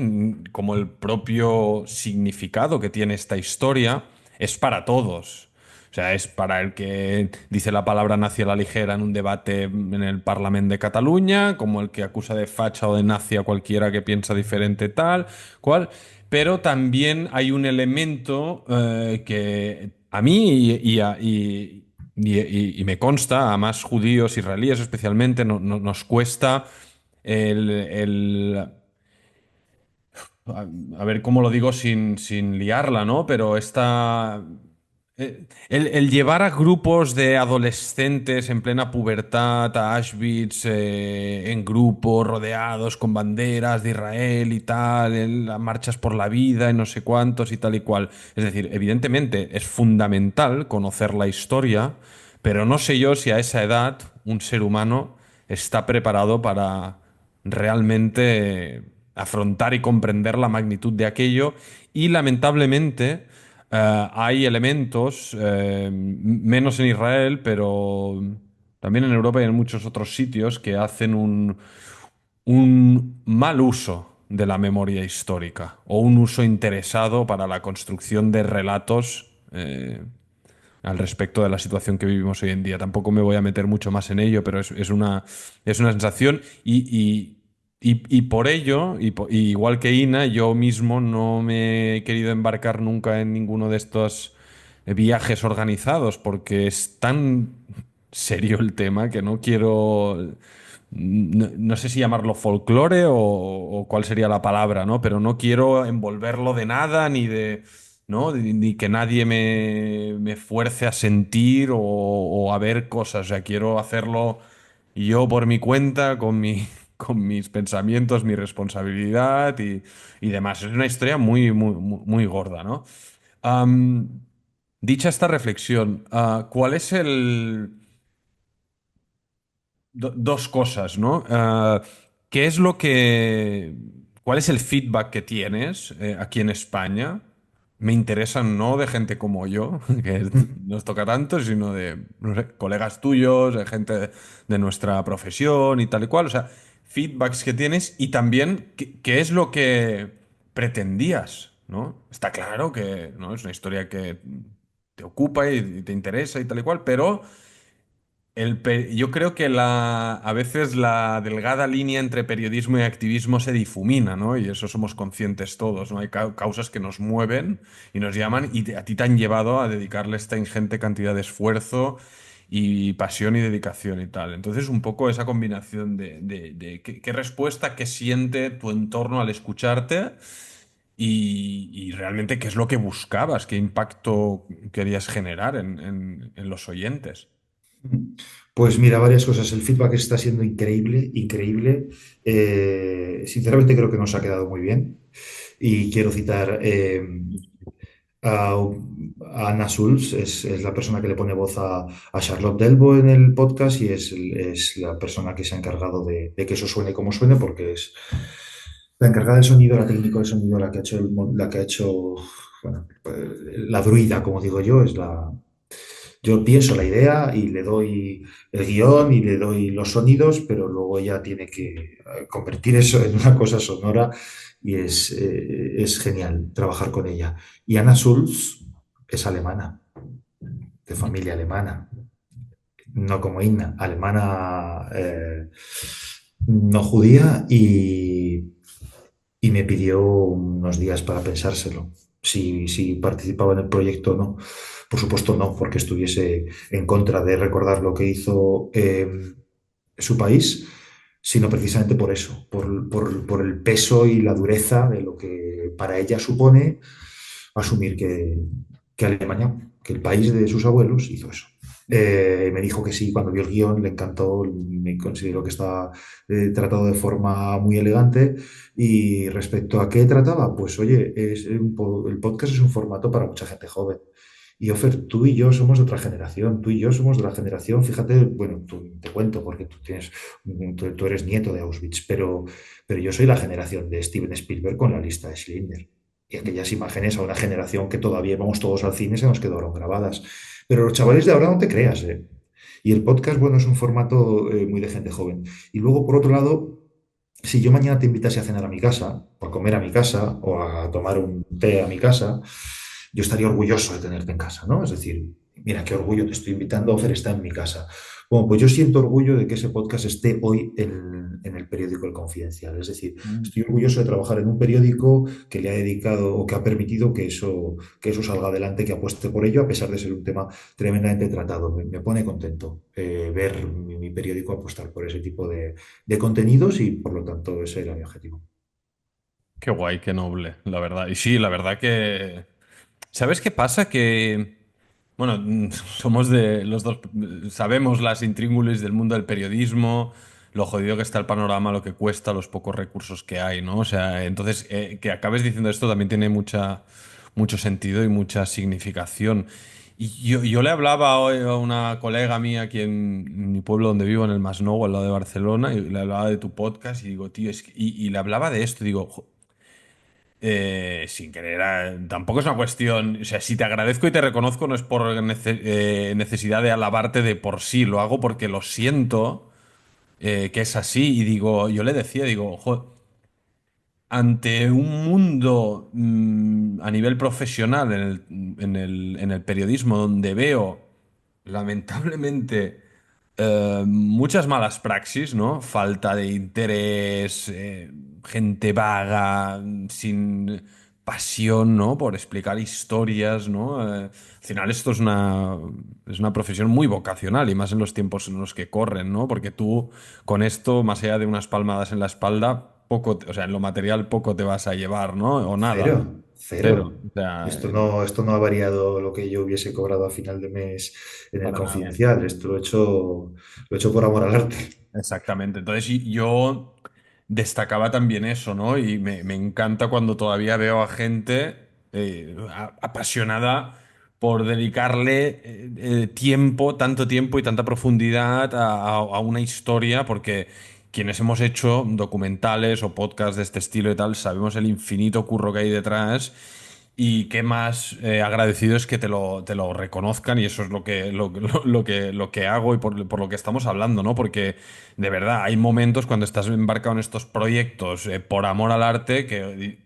como el propio significado que tiene esta historia, es para todos. O sea, es para el que dice la palabra nazi a la ligera en un debate en el Parlamento de Cataluña, como el que acusa de facha o de nazi a cualquiera que piensa diferente tal, cual. Pero también hay un elemento que a mí y me consta, a más judíos israelíes especialmente, nos cuesta el, a ver cómo lo digo sin liarla, ¿no? Pero el llevar a grupos de adolescentes en plena pubertad a Auschwitz, en grupo, rodeados con banderas de Israel y tal, en las marchas por la vida y no sé cuántos y tal y cual. Es decir, evidentemente es fundamental conocer la historia, pero no sé yo si a esa edad un ser humano está preparado para realmente afrontar y comprender la magnitud de aquello. Y lamentablemente hay elementos, menos en Israel, pero también en Europa y en muchos otros sitios, que hacen un mal uso de la memoria histórica o un uso interesado para la construcción de relatos al respecto de la situación que vivimos hoy en día. Tampoco me voy a meter mucho más en ello, pero es una sensación y por ello, y igual que Ina, yo mismo no me he querido embarcar nunca en ninguno de estos viajes organizados porque es tan serio el tema que no quiero... No sé si llamarlo folclore o cuál sería la palabra, ¿no? Pero no quiero envolverlo de nada ni de, ¿no? Ni que nadie me fuerce a sentir o a ver cosas. O sea, quiero hacerlo yo por mi cuenta, con mis pensamientos, mi responsabilidad y demás. Es una historia muy gorda, ¿no? Am, dicha esta reflexión, ¿cuál es dos cosas, ¿no? ¿Qué es cuál es el feedback que tienes aquí en España? Me interesan no de gente como yo, que nos toca tanto, sino de, no sé, colegas tuyos, de gente de nuestra profesión y tal y cual. O sea, feedbacks que tienes y también qué es lo que pretendías, ¿no? Está claro que, ¿no? Es una historia que te ocupa y te interesa y tal y cual, pero yo creo que a veces la delgada línea entre periodismo y activismo se difumina, ¿no? Y eso somos conscientes todos, ¿no? Hay causas que nos mueven y nos llaman y a ti te han llevado a dedicarle esta ingente cantidad de esfuerzo y pasión y dedicación y tal. Entonces, un poco esa combinación de qué respuesta, qué siente tu entorno al escucharte y realmente qué es lo que buscabas, qué impacto querías generar en los oyentes. Pues mira, varias cosas. El feedback está siendo increíble, increíble. Sinceramente creo que nos ha quedado muy bien. Y quiero citar a, a Anna Schulz, es la persona que le pone voz a Charlotte Delbo en el podcast y es la persona que se ha encargado de que eso suene como suene, porque es la encargada del sonido, la técnica de sonido, la que ha hecho, la que ha hecho, bueno, pues, la druida, como digo yo, es la, yo pienso la idea y le doy el guión y le doy los sonidos, pero luego ella tiene que convertir eso en una cosa sonora y es genial trabajar con ella. Y Anna Schulz es alemana, de familia alemana, no como Inna, alemana no judía, y me pidió unos días para pensárselo, si participaba en el proyecto o no. Por supuesto no, porque estuviese en contra de recordar lo que hizo su país, sino precisamente por eso, por el peso y la dureza de lo que para ella supone asumir que Alemania, que el país de sus abuelos, hizo eso. Me dijo que sí, cuando vio el guión le encantó, me consideró que estaba tratado de forma muy elegante. Y respecto a qué trataba, pues oye, el podcast es un formato para mucha gente joven. Y Ofer, tú y yo somos de otra generación, tú y yo somos de la generación, fíjate, bueno, te cuento porque tú eres nieto de Auschwitz, pero yo soy la generación de Steven Spielberg con la lista de Schindler. Y aquellas imágenes a una generación que todavía vamos todos al cine se nos quedaron grabadas. Pero los chavales de ahora no te creas, ¿eh? Y el podcast, bueno, es un formato muy de gente joven. Y luego, por otro lado, si yo mañana te invitase a cenar a mi casa, o a comer a mi casa, o a tomar un té a mi casa, yo estaría orgulloso de tenerte en casa, ¿no? Es decir, mira qué orgullo, te estoy invitando, Ofer está en mi casa. Bueno, pues yo siento orgullo de que ese podcast esté hoy en el periódico El Confidencial. Es decir, Mm. estoy orgulloso de trabajar en un periódico que le ha dedicado o que ha permitido que eso salga adelante, que apueste por ello, a pesar de ser un tema tremendamente tratado. Me pone contento ver mi periódico apostar por ese tipo de contenidos y, por lo tanto, ese era mi objetivo. Qué guay, qué noble, la verdad. Y sí, la verdad que... ¿Sabes qué pasa? Que, bueno, somos de los dos, sabemos las intríngulis del mundo del periodismo, lo jodido que está el panorama, lo que cuesta, los pocos recursos que hay, ¿no? O sea, entonces, que acabes diciendo esto también tiene mucho sentido y mucha significación. Y yo le hablaba hoy a una colega mía aquí en mi pueblo donde vivo, en el Masnou, al lado de Barcelona, y le hablaba de tu podcast y digo, tío, y le hablaba de esto, digo, sin querer, tampoco es una cuestión, o sea, si te agradezco y te reconozco no es por necesidad de alabarte de por sí, lo hago porque lo siento, que es así y digo, yo le decía, digo, ojo, ante un mundo a nivel profesional en el periodismo donde veo lamentablemente muchas malas praxis, ¿no? Falta de interés, gente vaga, sin pasión, ¿no? Por explicar historias, ¿no? Al final esto es una profesión muy vocacional y más en los tiempos en los que corren, ¿no? Porque tú con esto, más allá de unas palmadas en la espalda, poco, o sea, en lo material poco te vas a llevar, ¿no? O nada. Cero, Cero. cero. O sea, Esto no ha variado lo que yo hubiese cobrado a final de mes en el para nada. Confidencial. Esto lo he hecho por amor al arte. Exactamente. Entonces yo destacaba también eso, ¿no? Y me encanta cuando todavía veo a gente apasionada por dedicarle tiempo, tanto tiempo y tanta profundidad a una historia, porque quienes hemos hecho documentales o podcasts de este estilo y tal, sabemos el infinito curro que hay detrás. Y qué más agradecido es que te lo reconozcan y eso es lo que hago y por lo que estamos hablando, ¿no? Porque de verdad hay momentos cuando estás embarcado en estos proyectos por amor al arte que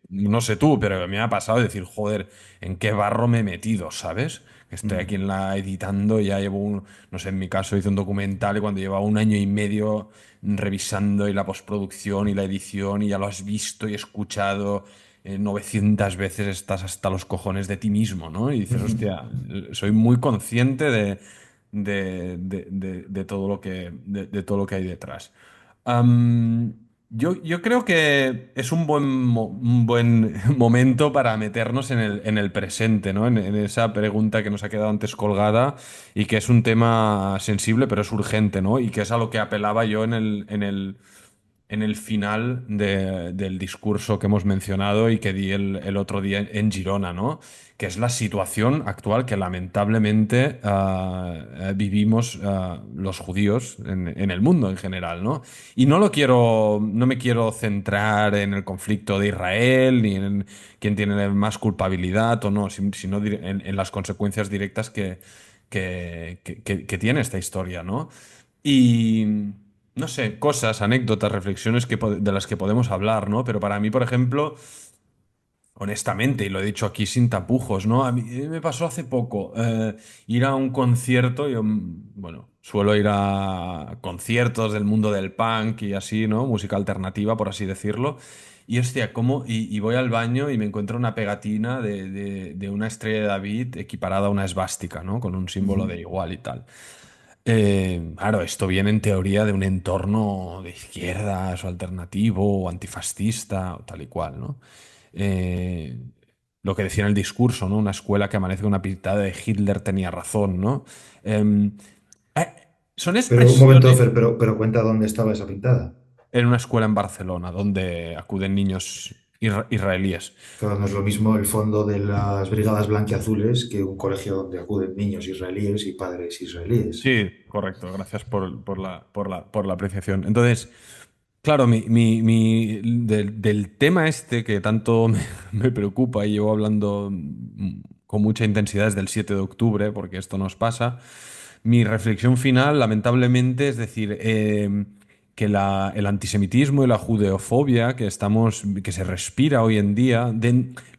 no sé tú, pero a mí me ha pasado de decir, joder, ¿en qué barro me he metido, ¿sabes? Que estoy aquí Mm. en la editando, ya llevo no sé, en mi caso hice un documental y cuando llevaba un año y medio revisando y la postproducción y la edición y ya lo has visto y escuchado 900 veces estás hasta los cojones de ti mismo, ¿no? Y dices, hostia, soy muy consciente de todo de todo lo que hay detrás. Am, yo creo que es un buen momento para meternos en el presente, ¿no? En esa pregunta que nos ha quedado antes colgada y que es un tema sensible, pero es urgente, ¿no? Y que es a lo que apelaba yo en el final del discurso que hemos mencionado y que di el otro día en Girona, ¿no? Que es la situación actual que lamentablemente vivimos los judíos en el mundo en general, ¿no? Y no me quiero centrar en el conflicto de Israel ni en quién tiene más culpabilidad o no, sino en las consecuencias directas que tiene esta historia, ¿no? Y no sé, cosas, anécdotas, reflexiones de las que podemos hablar, ¿no? Pero para mí, por ejemplo, honestamente, y lo he dicho aquí sin tapujos, ¿no? A mí me pasó hace poco ir a un concierto. Yo, bueno, suelo ir a conciertos del mundo del punk y así, ¿no? Música alternativa, por así decirlo. Y hostia, y voy al baño y me encuentro una pegatina de una estrella de David equiparada a una esvástica, ¿no? Con un símbolo de Ujú. igual y tal. Claro, esto viene en teoría de un entorno de izquierdas o alternativo o antifascista o tal y cual, ¿no? Eh, lo que decía en el discurso, ¿no? Una escuela que amanece con una pintada de Hitler tenía razón, ¿no? Em, eh, Son Pero un momento, expresiones Fer, pero cuenta dónde estaba esa pintada. en una escuela en Barcelona donde acuden niños israelíes. Claro, no es lo mismo el fondo de las Brigadas Blanquiazules que un colegio donde acuden niños israelíes y padres israelíes. Sí, correcto, gracias por la apreciación. Entonces, claro, del tema este que tanto me preocupa y llevo hablando con mucha intensidad desde el 7 de octubre, porque esto nos pasa, mi reflexión final, lamentablemente, es decir, que el antisemitismo y la judeofobia que se respira hoy en día,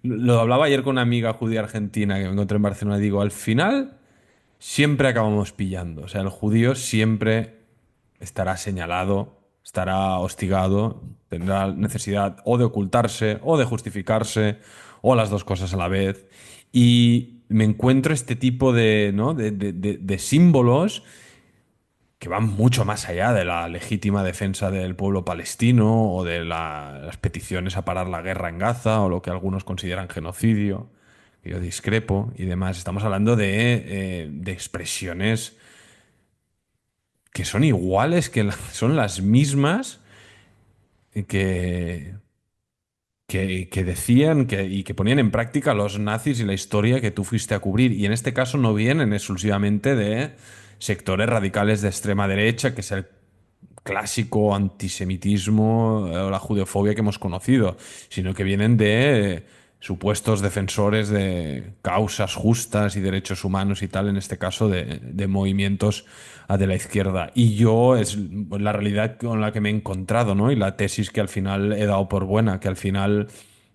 lo hablaba ayer con una amiga judía argentina que me encontré en Barcelona, y digo, al final siempre acabamos pillando. O sea, el judío siempre estará señalado, estará hostigado, tendrá necesidad o de ocultarse o de justificarse o las dos cosas a la vez. Y me encuentro este tipo de, ¿no? de símbolos que van mucho más allá de la legítima defensa del pueblo palestino o de las peticiones a parar la guerra en Gaza o lo que algunos consideran genocidio, que yo discrepo y demás. Estamos hablando de expresiones que son iguales, son las mismas que, que decían y que ponían en práctica los nazis y la historia que tú fuiste a cubrir. Y en este caso no vienen exclusivamente de sectores radicales de extrema derecha, que es el clásico antisemitismo o la judeofobia que hemos conocido, sino que vienen de supuestos defensores de causas justas y derechos humanos y tal, en este caso de movimientos de la izquierda. Y yo es la realidad con la que me he encontrado, ¿no? Y la tesis que al final he dado por buena, que al final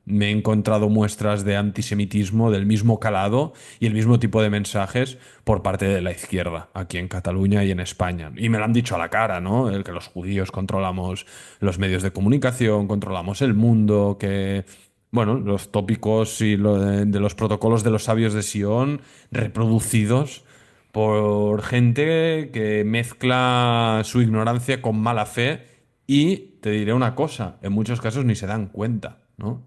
me he encontrado muestras de antisemitismo del mismo calado y el mismo tipo de mensajes por parte de la izquierda, aquí en Cataluña y en España. Y me lo han dicho a la cara, ¿no? El que los judíos controlamos los medios de comunicación, controlamos el mundo, que, bueno, los tópicos y lo de los protocolos de los sabios de Sion reproducidos por gente que mezcla su ignorancia con mala fe y te diré una cosa, en muchos casos ni se dan cuenta, ¿no?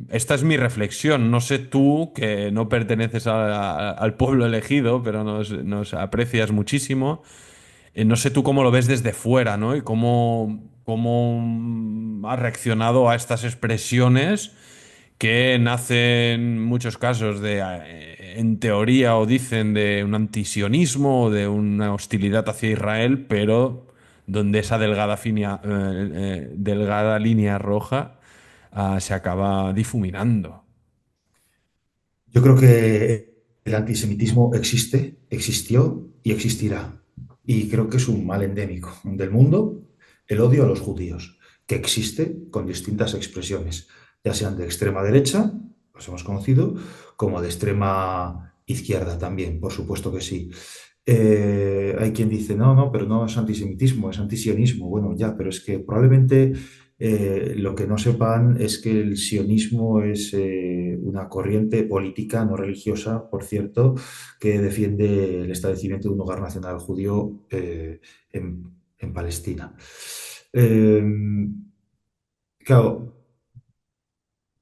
Esta es mi reflexión. No sé tú, que no perteneces al pueblo elegido, pero nos aprecias muchísimo. No sé tú cómo lo ves desde fuera, ¿no? Y cómo has reaccionado a estas expresiones que nacen en muchos casos en teoría, o dicen de un antisionismo o de una hostilidad hacia Israel, pero donde esa delgada línea roja se acaba difuminando. Yo creo que el antisemitismo existe, existió y existirá. Y creo que es un mal endémico del mundo, el odio a los judíos, que existe con distintas expresiones, ya sean de extrema derecha, los hemos conocido, como de extrema izquierda también, por supuesto que sí. Hay quien dice, no, no, pero no es antisemitismo, es antisionismo. Bueno, ya, pero es que probablemente lo que no sepan es que el sionismo es una corriente política, no religiosa, por cierto, que defiende el establecimiento de un hogar nacional judío en Palestina. Eh, claro,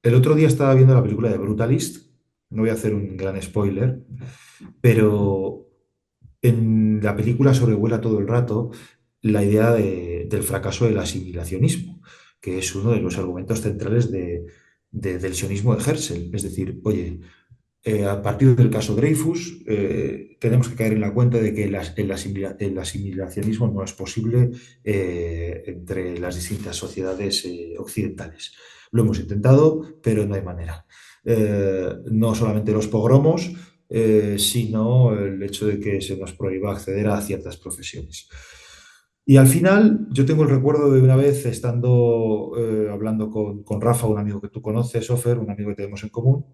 el otro día estaba viendo la película de Brutalist, no voy a hacer un gran spoiler, pero en la película sobrevuela todo el rato la idea del fracaso del asimilacionismo, que es uno de los argumentos centrales del sionismo de Herzl. Es decir, oye, a partir del caso Dreyfus, tenemos que caer en la cuenta de que el asimilacionismo no es posible entre las distintas sociedades occidentales. Lo hemos intentado, pero no hay manera. No solamente los pogromos, sino el hecho de que se nos prohíba acceder a ciertas profesiones. Y al final yo tengo el recuerdo de una vez estando hablando con Rafa, un amigo que tú conoces, Ofer, un amigo que tenemos en común,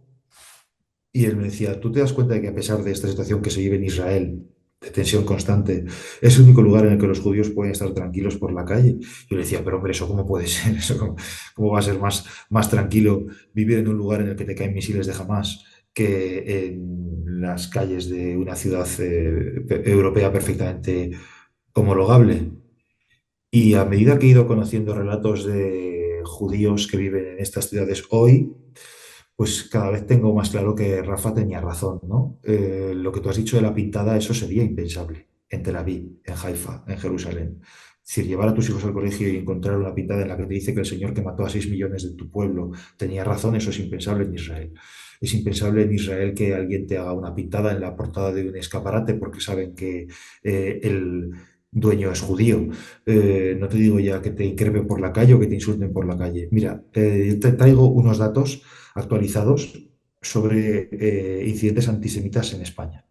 y él me decía, ¿tú te das cuenta de que a pesar de esta situación que se vive en Israel, de tensión constante, es el único lugar en el que los judíos pueden estar tranquilos por la calle? Yo le decía, pero hombre, ¿eso cómo puede ser? ¿Eso cómo va a ser más tranquilo vivir en un lugar en el que te caen misiles de Hamas que en las calles de una ciudad europea perfectamente homologable? Y a medida que he ido conociendo relatos de judíos que viven en estas ciudades hoy, pues cada vez tengo más claro que Rafa tenía razón, ¿no? Lo que tú has dicho de la pintada, eso sería impensable en Tel Aviv, en Haifa, en Jerusalén. Es decir, llevar a tus hijos al colegio y encontrar una pintada en la que te dice que el señor que mató a 6 millones de tu pueblo tenía razón, eso es impensable en Israel. Es impensable en Israel que alguien te haga una pintada en la portada de un escaparate porque saben que el dueño es judío. No te digo ya que te increpen por la calle o que te insulten por la calle. Mira, te traigo unos datos actualizados sobre incidentes antisemitas en España.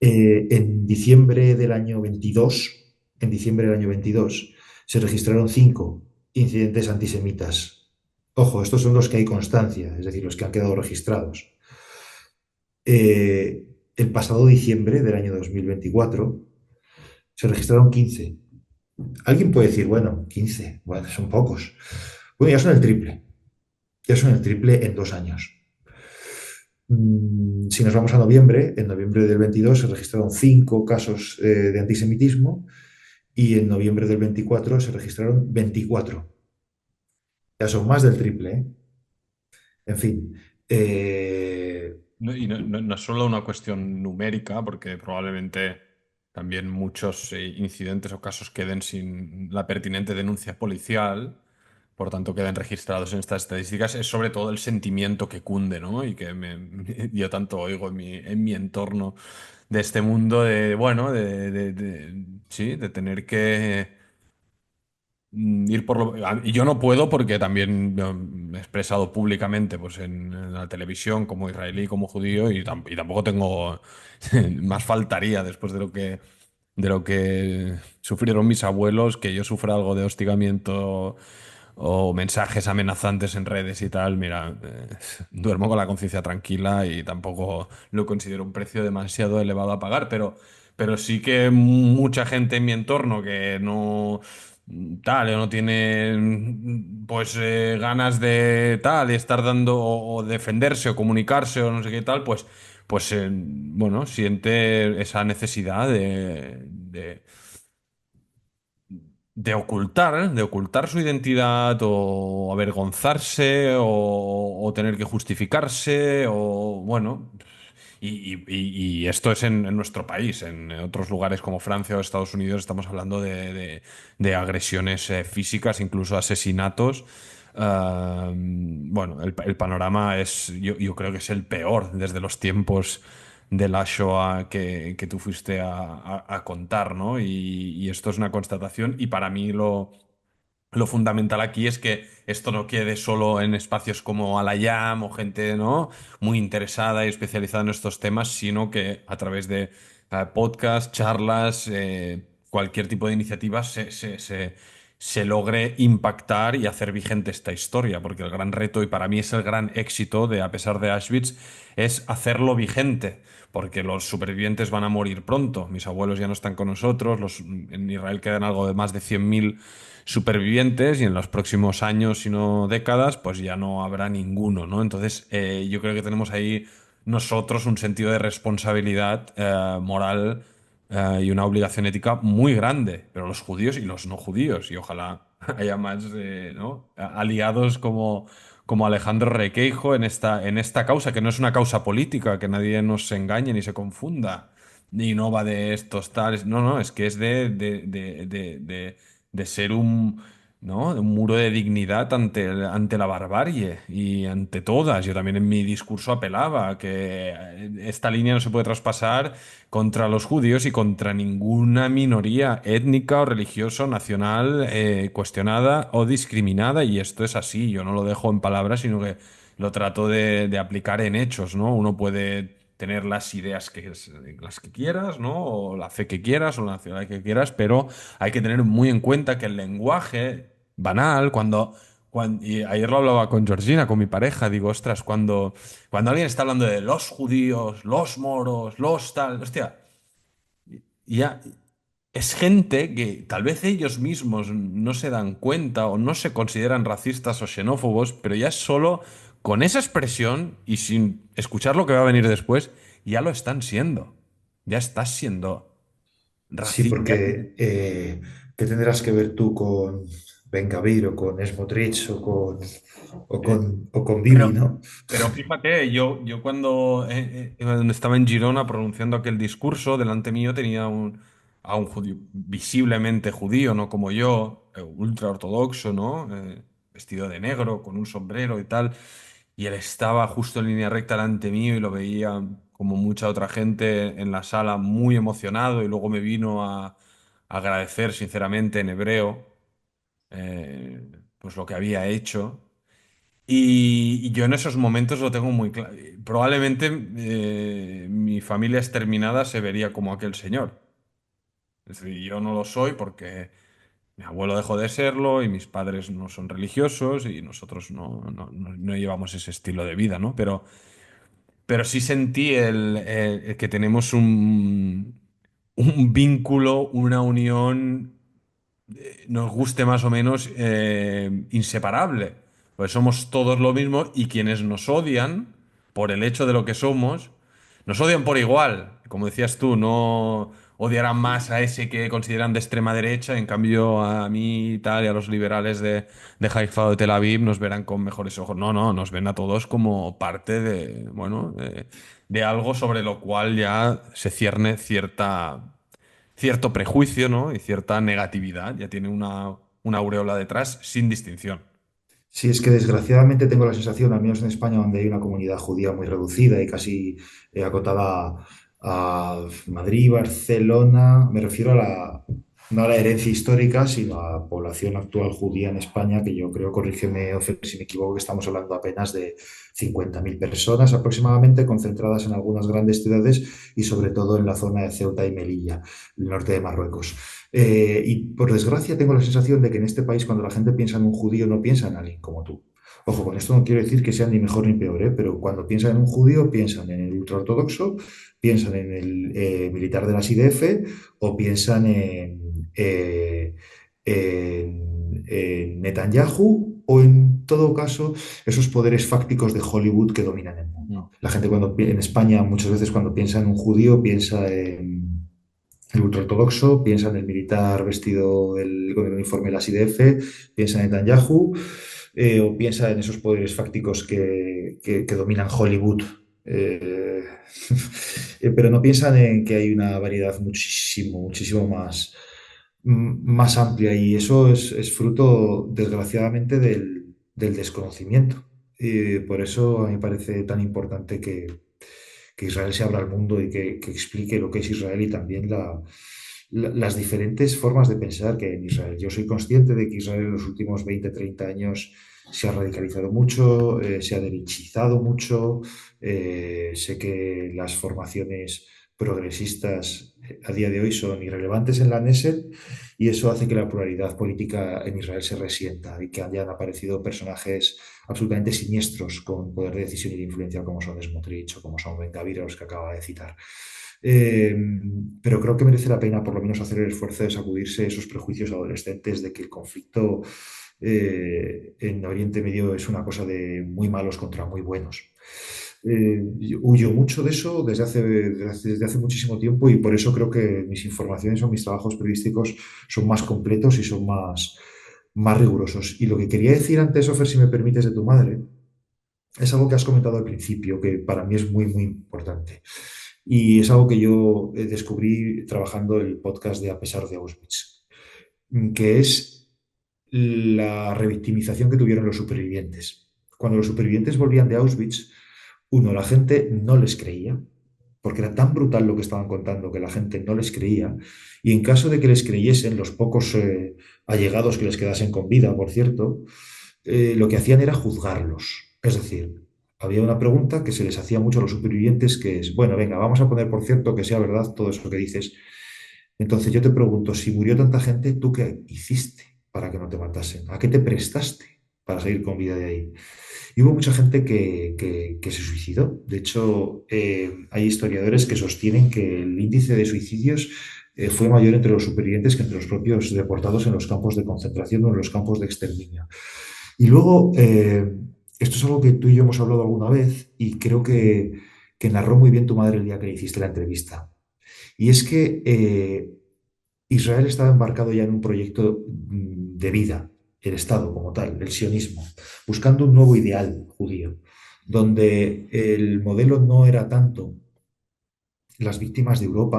En diciembre del año 22, en diciembre del año 22, se registraron 5 incidentes antisemitas. Ojo, estos son los que hay constancia, es decir, los que han quedado registrados. El pasado diciembre del año 2024 se registraron 15. Alguien puede decir, bueno, 15, bueno, son pocos. Bueno, ya son el triple. Ya son el triple en 2 años. Si nos vamos a noviembre, en noviembre del 22 se registraron 5 casos de antisemitismo y en noviembre del 24 se registraron 24. Ya son más del triple, ¿eh? En fin, Y no es solo una cuestión numérica, porque probablemente también muchos incidentes o casos queden sin la pertinente denuncia policial, por tanto queden registrados en estas estadísticas. Es sobre todo el sentimiento que cunde, ¿no? Y que yo tanto oigo en mi entorno de este mundo de, bueno, sí, de tener que ir por lo... Y yo no puedo porque también me he expresado públicamente pues en la televisión como israelí, como judío y tampoco tengo... Más faltaría después de lo que sufrieron mis abuelos, que yo sufra algo de hostigamiento o mensajes amenazantes en redes y tal. Mira, duermo con la conciencia tranquila y tampoco lo considero un precio demasiado elevado a pagar, pero sí que mucha gente en mi entorno que no tal, o no tiene pues ganas de tal, de estar dando o defenderse o comunicarse o no sé qué tal, pues bueno, siente esa necesidad de ocultar su identidad o avergonzarse o tener que justificarse o bueno. Y esto es en nuestro país. En otros lugares como Francia o Estados Unidos estamos hablando de agresiones físicas, incluso asesinatos. Bueno, el panorama es, yo creo que es el peor desde los tiempos de la Shoah que tú fuiste a contar, ¿no? Y esto es una constatación y para mí lo fundamental aquí es que esto no quede solo en espacios como Alayam o gente, ¿no? Muy interesada y especializada en estos temas, sino que a través de podcasts, charlas, cualquier tipo de iniciativa se logre impactar y hacer vigente esta historia, porque el gran reto, y para mí es el gran éxito de A pesar de Auschwitz, es hacerlo vigente. Porque los supervivientes van a morir pronto. Mis abuelos ya no están con nosotros. En Israel quedan algo de más de 100.000 supervivientes y en los próximos años, si no décadas, pues ya no habrá ninguno, ¿no? Entonces, yo creo que tenemos ahí nosotros un sentido de responsabilidad moral y una obligación ética muy grande, pero los judíos y los no judíos, y ojalá haya más ¿no? aliados como Alejandro Requeijo en esta causa, que no es una causa política, que nadie nos engañe ni se confunda. Y no va de estos tales. No, no, es que es de ser ¿no? Un muro de dignidad ante la barbarie y ante todas. Yo también en mi discurso apelaba a que esta línea no se puede traspasar contra los judíos y contra ninguna minoría étnica o religiosa o nacional cuestionada o discriminada. Y esto es así. Yo no lo dejo en palabras, sino que lo trato de aplicar en hechos, ¿no? Uno puede tener las ideas las que quieras, ¿no? O la fe que quieras o la nacionalidad que quieras, pero hay que tener muy en cuenta que el lenguaje banal, y ayer lo hablaba con Georgina, con mi pareja, digo, ostras, cuando alguien está hablando de los judíos, los moros, los tal, hostia, ya es gente que tal vez ellos mismos no se dan cuenta o no se consideran racistas o xenófobos, pero ya solo con esa expresión y sin escuchar lo que va a venir después, ya lo están siendo. Ya estás siendo Sí, racista. porque ¿qué tendrás que ver tú con Ben Gvir o con Smotrich o con Bibi, Pero, ¿no? pero fíjate, yo cuando estaba en Girona pronunciando aquel discurso, delante mío tenía a un judío, visiblemente judío, no como yo, ultra ortodoxo, ¿no? Vestido de negro, con un sombrero y tal. Y él estaba justo en línea recta delante mío y lo veía como mucha otra gente en la sala muy emocionado y luego me vino a agradecer sinceramente en hebreo pues lo que había hecho. Y yo en esos momentos lo tengo muy claro. Probablemente mi familia exterminada se vería como aquel señor. Es decir, yo no lo soy porque mi abuelo dejó de serlo y mis padres no son religiosos y nosotros no llevamos ese estilo de vida, ¿no? Pero sí sentí el que tenemos un vínculo, una unión nos guste más o menos inseparable. Pues somos todos lo mismo y quienes nos odian por el hecho de lo que somos, nos odian por igual. Como decías tú, no odiarán más a ese que consideran de extrema derecha, en cambio a mí y tal y a los liberales de Haifa o de Tel Aviv nos verán con mejores ojos. No, no, nos ven a todos como parte de, bueno, de algo sobre lo cual ya se cierne cierto prejuicio, ¿no? Y cierta negatividad. Ya tiene una aureola detrás sin distinción. Sí, es que desgraciadamente tengo la sensación, al menos en España, donde hay una comunidad judía muy reducida y casi acotada a Madrid, Barcelona, me refiero a no a la herencia histórica, sino a la población actual judía en España, que yo creo, corrígeme, Ofer, si me equivoco, que estamos hablando apenas de 50.000 personas aproximadamente, concentradas en algunas grandes ciudades y sobre todo en la zona de Ceuta y Melilla, el norte de Marruecos. Y por desgracia tengo la sensación de que en este país cuando la gente piensa en un judío no piensa en alguien como tú. Ojo, con esto no quiero decir que sea ni mejor ni peor, ¿eh? Pero cuando piensan en un judío piensan en el ultraortodoxo, piensan en el militar de las IDF o piensan en Netanyahu o en todo caso esos poderes fácticos de Hollywood que dominan el Mm. mundo. La gente en España muchas veces cuando piensa en un judío piensa en el ultraortodoxo, piensa en el militar vestido con el uniforme de las IDF, piensa en Netanyahu, o piensa en esos poderes fácticos que dominan Hollywood. eh, pero no piensan en que hay una variedad muchísimo más amplia y eso es fruto, desgraciadamente, del desconocimiento. Y por eso a mí me parece tan importante que Israel se abra al mundo y que explique lo que es Israel y también las diferentes formas de pensar que hay en Israel. Yo soy consciente de que Israel en los últimos 20 30 años se ha radicalizado mucho, se ha derechizado mucho. Sé que las formaciones progresistas a día de hoy son irrelevantes en la Knesset y eso hace que la pluralidad política en Israel se resienta y que hayan aparecido personajes absolutamente siniestros con poder de decisión y de influencia como son Smotrich o como son Ben Gvir, a los que acaba de citar. Eh, pero creo que merece la pena por lo menos hacer el esfuerzo de sacudirse esos prejuicios adolescentes de que el conflicto en Oriente Medio es una cosa de muy malos contra muy buenos. Yo huyo mucho de eso desde hace muchísimo tiempo y por eso creo que mis informaciones o mis trabajos periodísticos son más completos y son más rigurosos. Y lo que quería decir antes, Ofer, si me permites, de tu madre, es algo que has comentado al principio, que para mí es muy importante. Y es algo que yo descubrí trabajando el podcast de A pesar de Auschwitz, que es la revictimización que tuvieron los supervivientes. Cuando los supervivientes volvían de Auschwitz, uno, la gente no les creía, porque era tan brutal lo que estaban contando que la gente no les creía, y en caso de que les creyesen, los pocos allegados que les quedasen con vida, por cierto, lo que hacían era juzgarlos. Es decir, había una pregunta que se les hacía mucho a los supervivientes, que es, bueno, venga, vamos a poner por cierto que sea verdad todo eso que dices. Entonces yo te pregunto, si murió tanta gente, ¿tú qué hiciste para que no te matasen? ¿A qué te prestaste para salir con vida de ahí? Y hubo mucha gente que se suicidó. De hecho, hay historiadores que sostienen que el índice de suicidios fue mayor entre los supervivientes que entre los propios deportados en los campos de concentración o en los campos de exterminio. Y luego, esto es algo que tú y yo hemos hablado alguna vez y creo que narró muy bien tu madre el día que le hiciste la entrevista. Y es que Israel estaba embarcado ya en un proyecto de vida, el Estado como tal, el sionismo, buscando un nuevo ideal judío, donde el modelo no era tanto las víctimas de Europa,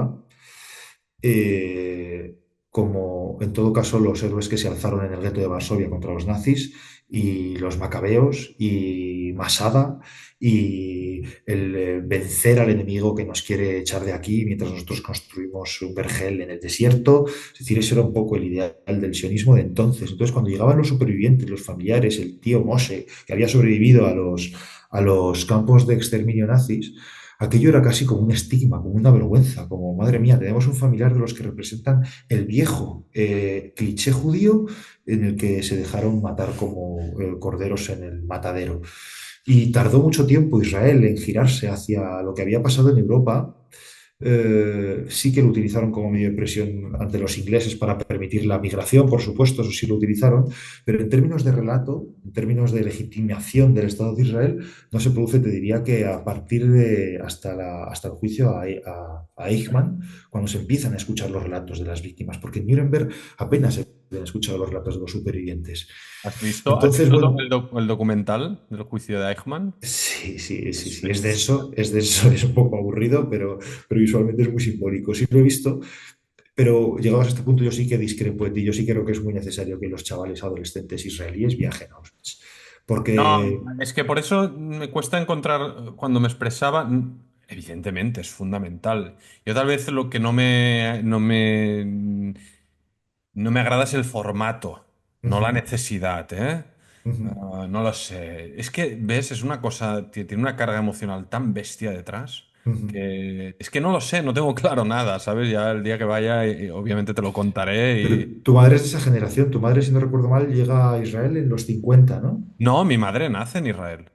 eh, como en todo caso los héroes que se alzaron en el gueto de Varsovia contra los nazis, y los macabeos, y Masada, y el vencer al enemigo que nos quiere echar de aquí mientras nosotros construimos un vergel en el desierto. Es decir, ese era un poco el ideal del sionismo de entonces. Entonces, cuando llegaban los supervivientes, los familiares, el tío Moshe, que había sobrevivido a los campos de exterminio nazis, aquello era casi como un estigma, como una vergüenza, como, madre mía, tenemos un familiar de los que representan el viejo cliché judío en el que se dejaron matar como corderos en el matadero. Y tardó mucho tiempo Israel en girarse hacia lo que había pasado en Europa. Sí que lo utilizaron como medio de presión ante los ingleses para permitir la migración, por supuesto, eso sí lo utilizaron, pero en términos de relato, en términos de legitimación del Estado de Israel, no se produce, te diría que a partir de hasta el juicio a Eichmann, cuando se empiezan a escuchar los relatos de las víctimas, porque en Nuremberg apenas se habían escuchado los relatos de los supervivientes. Has Entonces, visto bueno, el documental del juicio de Eichmann? sí, sí, sí, Es sí, bellísimo. es denso, es un poco aburrido, pero visualmente es muy simbólico. Sí lo he visto, pero llegados a este punto yo sí que discrepo de ti, yo sí creo que es muy necesario que los chavales adolescentes israelíes viajen a Auschwitz, No, porque... es que por eso me cuesta encontrar cuando me expresaba. Evidentemente, es fundamental. Yo tal vez lo que no me agrada es el formato, no la Ujú, necesidad, ¿eh? ujú, No lo sé. Es que, ¿ves? Es una cosa, tiene una carga emocional tan bestia detrás ujú. que es que no lo sé, no tengo claro nada, ¿sabes? Ya el día que vaya, obviamente te lo contaré Pero y... tu madre es de esa generación, tu madre, si no recuerdo mal, llega a Israel en los 50, ¿no? No, mi madre nace en Israel.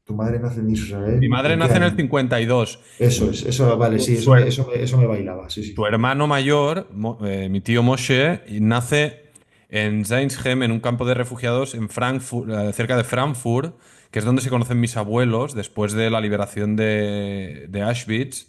Tu madre nace en Mi Israel, madre ¿en qué nace en el año? 52. Eso es, eso, vale, sí, Su, her- eso me bailaba, sí, Su sí. hermano mayor, mi tío Moshe, y nace en Zeinsheim, en un campo de refugiados en Frankfurt, cerca de Frankfurt, que es donde se conocen mis abuelos después de la liberación de Auschwitz.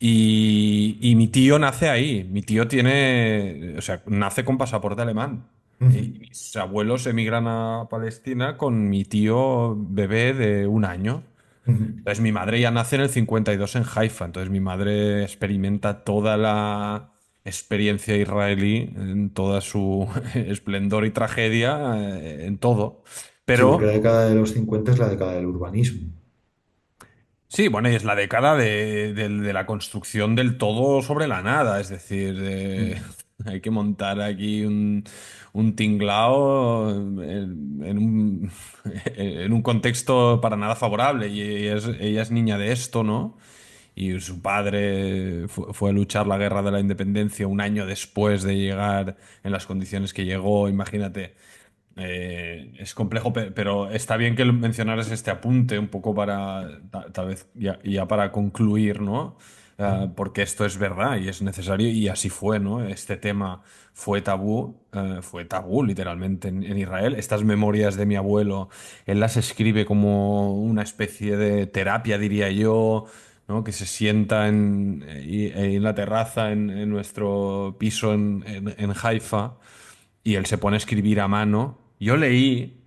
Y mi tío nace ahí. Mi tío tiene, o sea, nace con pasaporte alemán. Ujú, Y mis abuelos emigran a Palestina con mi tío bebé de un año. ujú. Entonces mi madre ya nace en el 52 en Haifa, entonces mi madre experimenta toda la experiencia israelí en toda su esplendor y tragedia, en todo. Sí, porque la Pero década de los 50 es la década del urbanismo. sí, bueno, y es la década de la construcción del todo sobre la nada, es decir, Mm, hay que montar aquí un tinglao en un, en un contexto para nada favorable, y ella es niña de esto, ¿no? Y su padre fue a luchar la guerra de la independencia un año después de llegar en las condiciones que llegó, imagínate. Es complejo, pero está bien que mencionaras este apunte un poco para, tal vez ya para concluir, ¿no? mm, Porque esto es verdad y es necesario y así fue, ¿no? Este tema fue tabú literalmente en Israel. Estas memorias de mi abuelo, él las escribe como una especie de terapia, diría yo, ¿no? Que se sienta en la terraza en nuestro piso en Haifa y él se pone a escribir a mano. Yo leí,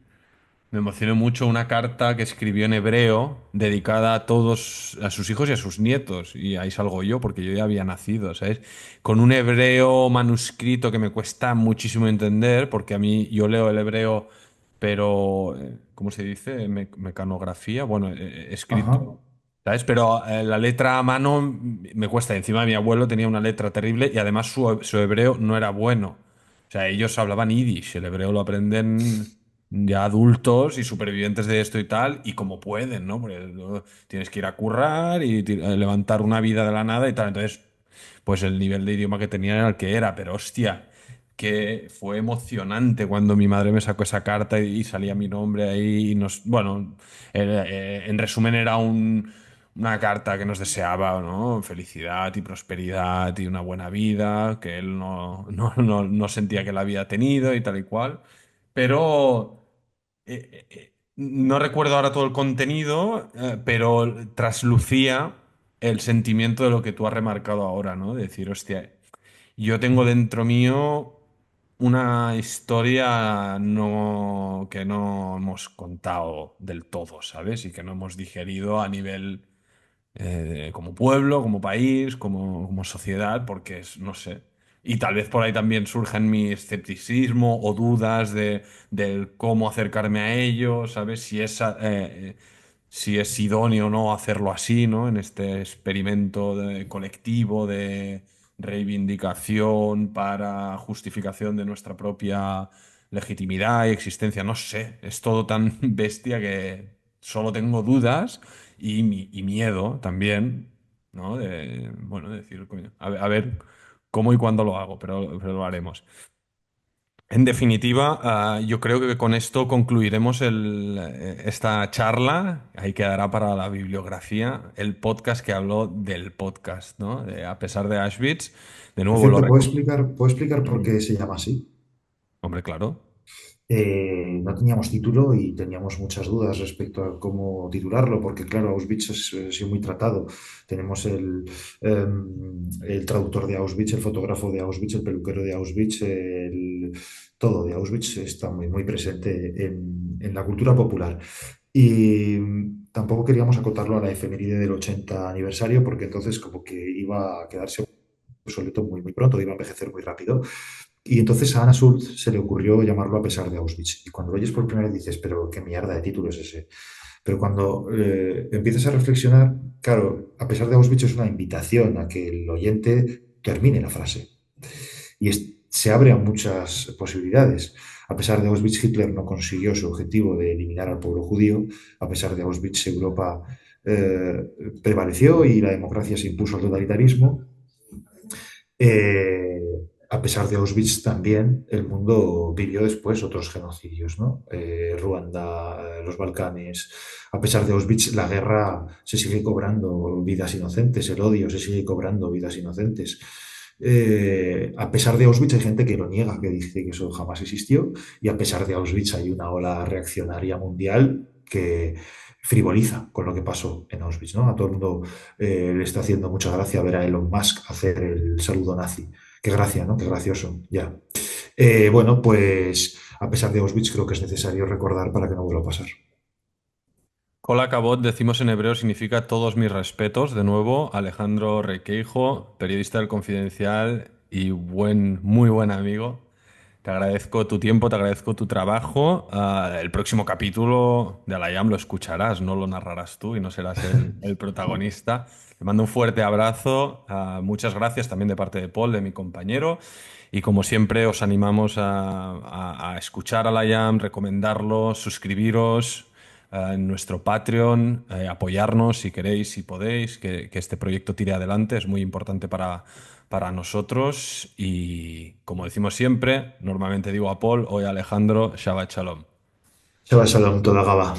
me emocionó mucho una carta que escribió en hebreo dedicada a todos, a sus hijos y a sus nietos. Y ahí salgo yo, porque yo ya había nacido, ¿sabes? Con un hebreo manuscrito que me cuesta muchísimo entender, porque a mí yo leo el hebreo, pero, ¿cómo se dice? Mecanografía, bueno, ajá. escrito. ¿Sabes? Pero la letra a mano me cuesta. Encima mi abuelo tenía una letra terrible y además su hebreo no era bueno. O sea, ellos hablaban yiddish, el hebreo lo aprenden. ya adultos y supervivientes de esto y tal, y como pueden, ¿no? Porque tienes que ir a currar y levantar una vida de la nada y tal. Entonces, pues el nivel de idioma que tenía era el que era, pero hostia, que fue emocionante cuando mi madre me sacó esa carta y salía mi nombre ahí y nos, bueno, en resumen era una carta que nos deseaba, ¿no? Felicidad y prosperidad y una buena vida, que él no sentía que la había tenido y tal y cual. Pero no recuerdo ahora todo el contenido, pero traslucía el sentimiento de lo que tú has remarcado ahora, ¿no? De decir, hostia, yo tengo dentro mío una historia que no hemos contado del todo, ¿sabes? Y que no hemos digerido a nivel como pueblo, como país, como sociedad, porque es, no sé. Y tal vez por ahí también surjan mi escepticismo o dudas del cómo acercarme a ello, ¿sabes? Si es idóneo o no hacerlo así, ¿no? En este experimento colectivo de reivindicación para justificación de nuestra propia legitimidad y existencia. No sé, es todo tan bestia que solo tengo dudas y miedo también, ¿no? Bueno, de decir, coño, a ver cómo y cuándo lo hago, pero lo haremos. En definitiva, yo creo que con esto concluiremos esta charla. Ahí quedará para la bibliografía el podcast que habló del podcast, ¿no? A pesar de Auschwitz, de Por nuevo lo cierto, recomiendo. puedo explicar por qué se llama así? Hombre, claro. No teníamos título y teníamos muchas dudas respecto a cómo titularlo, porque claro, Auschwitz ha sido muy tratado. Tenemos el traductor de Auschwitz, el fotógrafo de Auschwitz, el peluquero de Auschwitz, todo de Auschwitz está muy presente en la cultura popular. Y tampoco queríamos acotarlo a la efeméride del 80 aniversario, porque entonces como que iba a quedarse obsoleto muy pronto, iba a envejecer muy rápido. Y entonces a Anna Schultz se le ocurrió llamarlo A pesar de Auschwitz. Y cuando lo oyes por primera vez dices, pero qué mierda de título es ese. Pero cuando empiezas a reflexionar, claro, A pesar de Auschwitz es una invitación a que el oyente termine la frase. Y se abre a muchas posibilidades. A pesar de Auschwitz, Hitler no consiguió su objetivo de eliminar al pueblo judío. A pesar de Auschwitz, Europa eh, prevaleció y la democracia se impuso al totalitarismo. Eh, a pesar de Auschwitz también el mundo vivió después otros genocidios, ¿no? Ruanda, los Balcanes. A pesar de Auschwitz, la guerra se sigue cobrando vidas inocentes, el odio se sigue cobrando vidas inocentes. A pesar de Auschwitz hay gente que lo niega, que dice que eso jamás existió, y a pesar de Auschwitz hay una ola reaccionaria mundial que frivoliza con lo que pasó en Auschwitz, ¿no? A todo el mundo le está haciendo mucha gracia ver a Elon Musk hacer el saludo nazi. Qué gracia, ¿no? Qué gracioso, ya. Bueno, pues a pesar de Auschwitz creo que es necesario recordar para que no vuelva a pasar. Hola Cabot, decimos en hebreo, significa todos mis respetos. De nuevo, Alejandro Requeijo, periodista del Confidencial y muy buen amigo. Te agradezco tu tiempo, te agradezco tu trabajo. El próximo capítulo de Alayam lo escucharás, no lo narrarás tú y no serás el protagonista. Te mando un fuerte abrazo. Muchas gracias también de parte de Paul, de mi compañero. Y como siempre, os animamos a escuchar Alayam, recomendarlo, suscribiros en nuestro Patreon, apoyarnos si queréis, si podéis, que este proyecto tire adelante. Es muy importante para nosotros y como decimos siempre, normalmente digo a Paul, hoy a Alejandro, Shabbat Shalom. Shabbat Shalom, toda Gaba.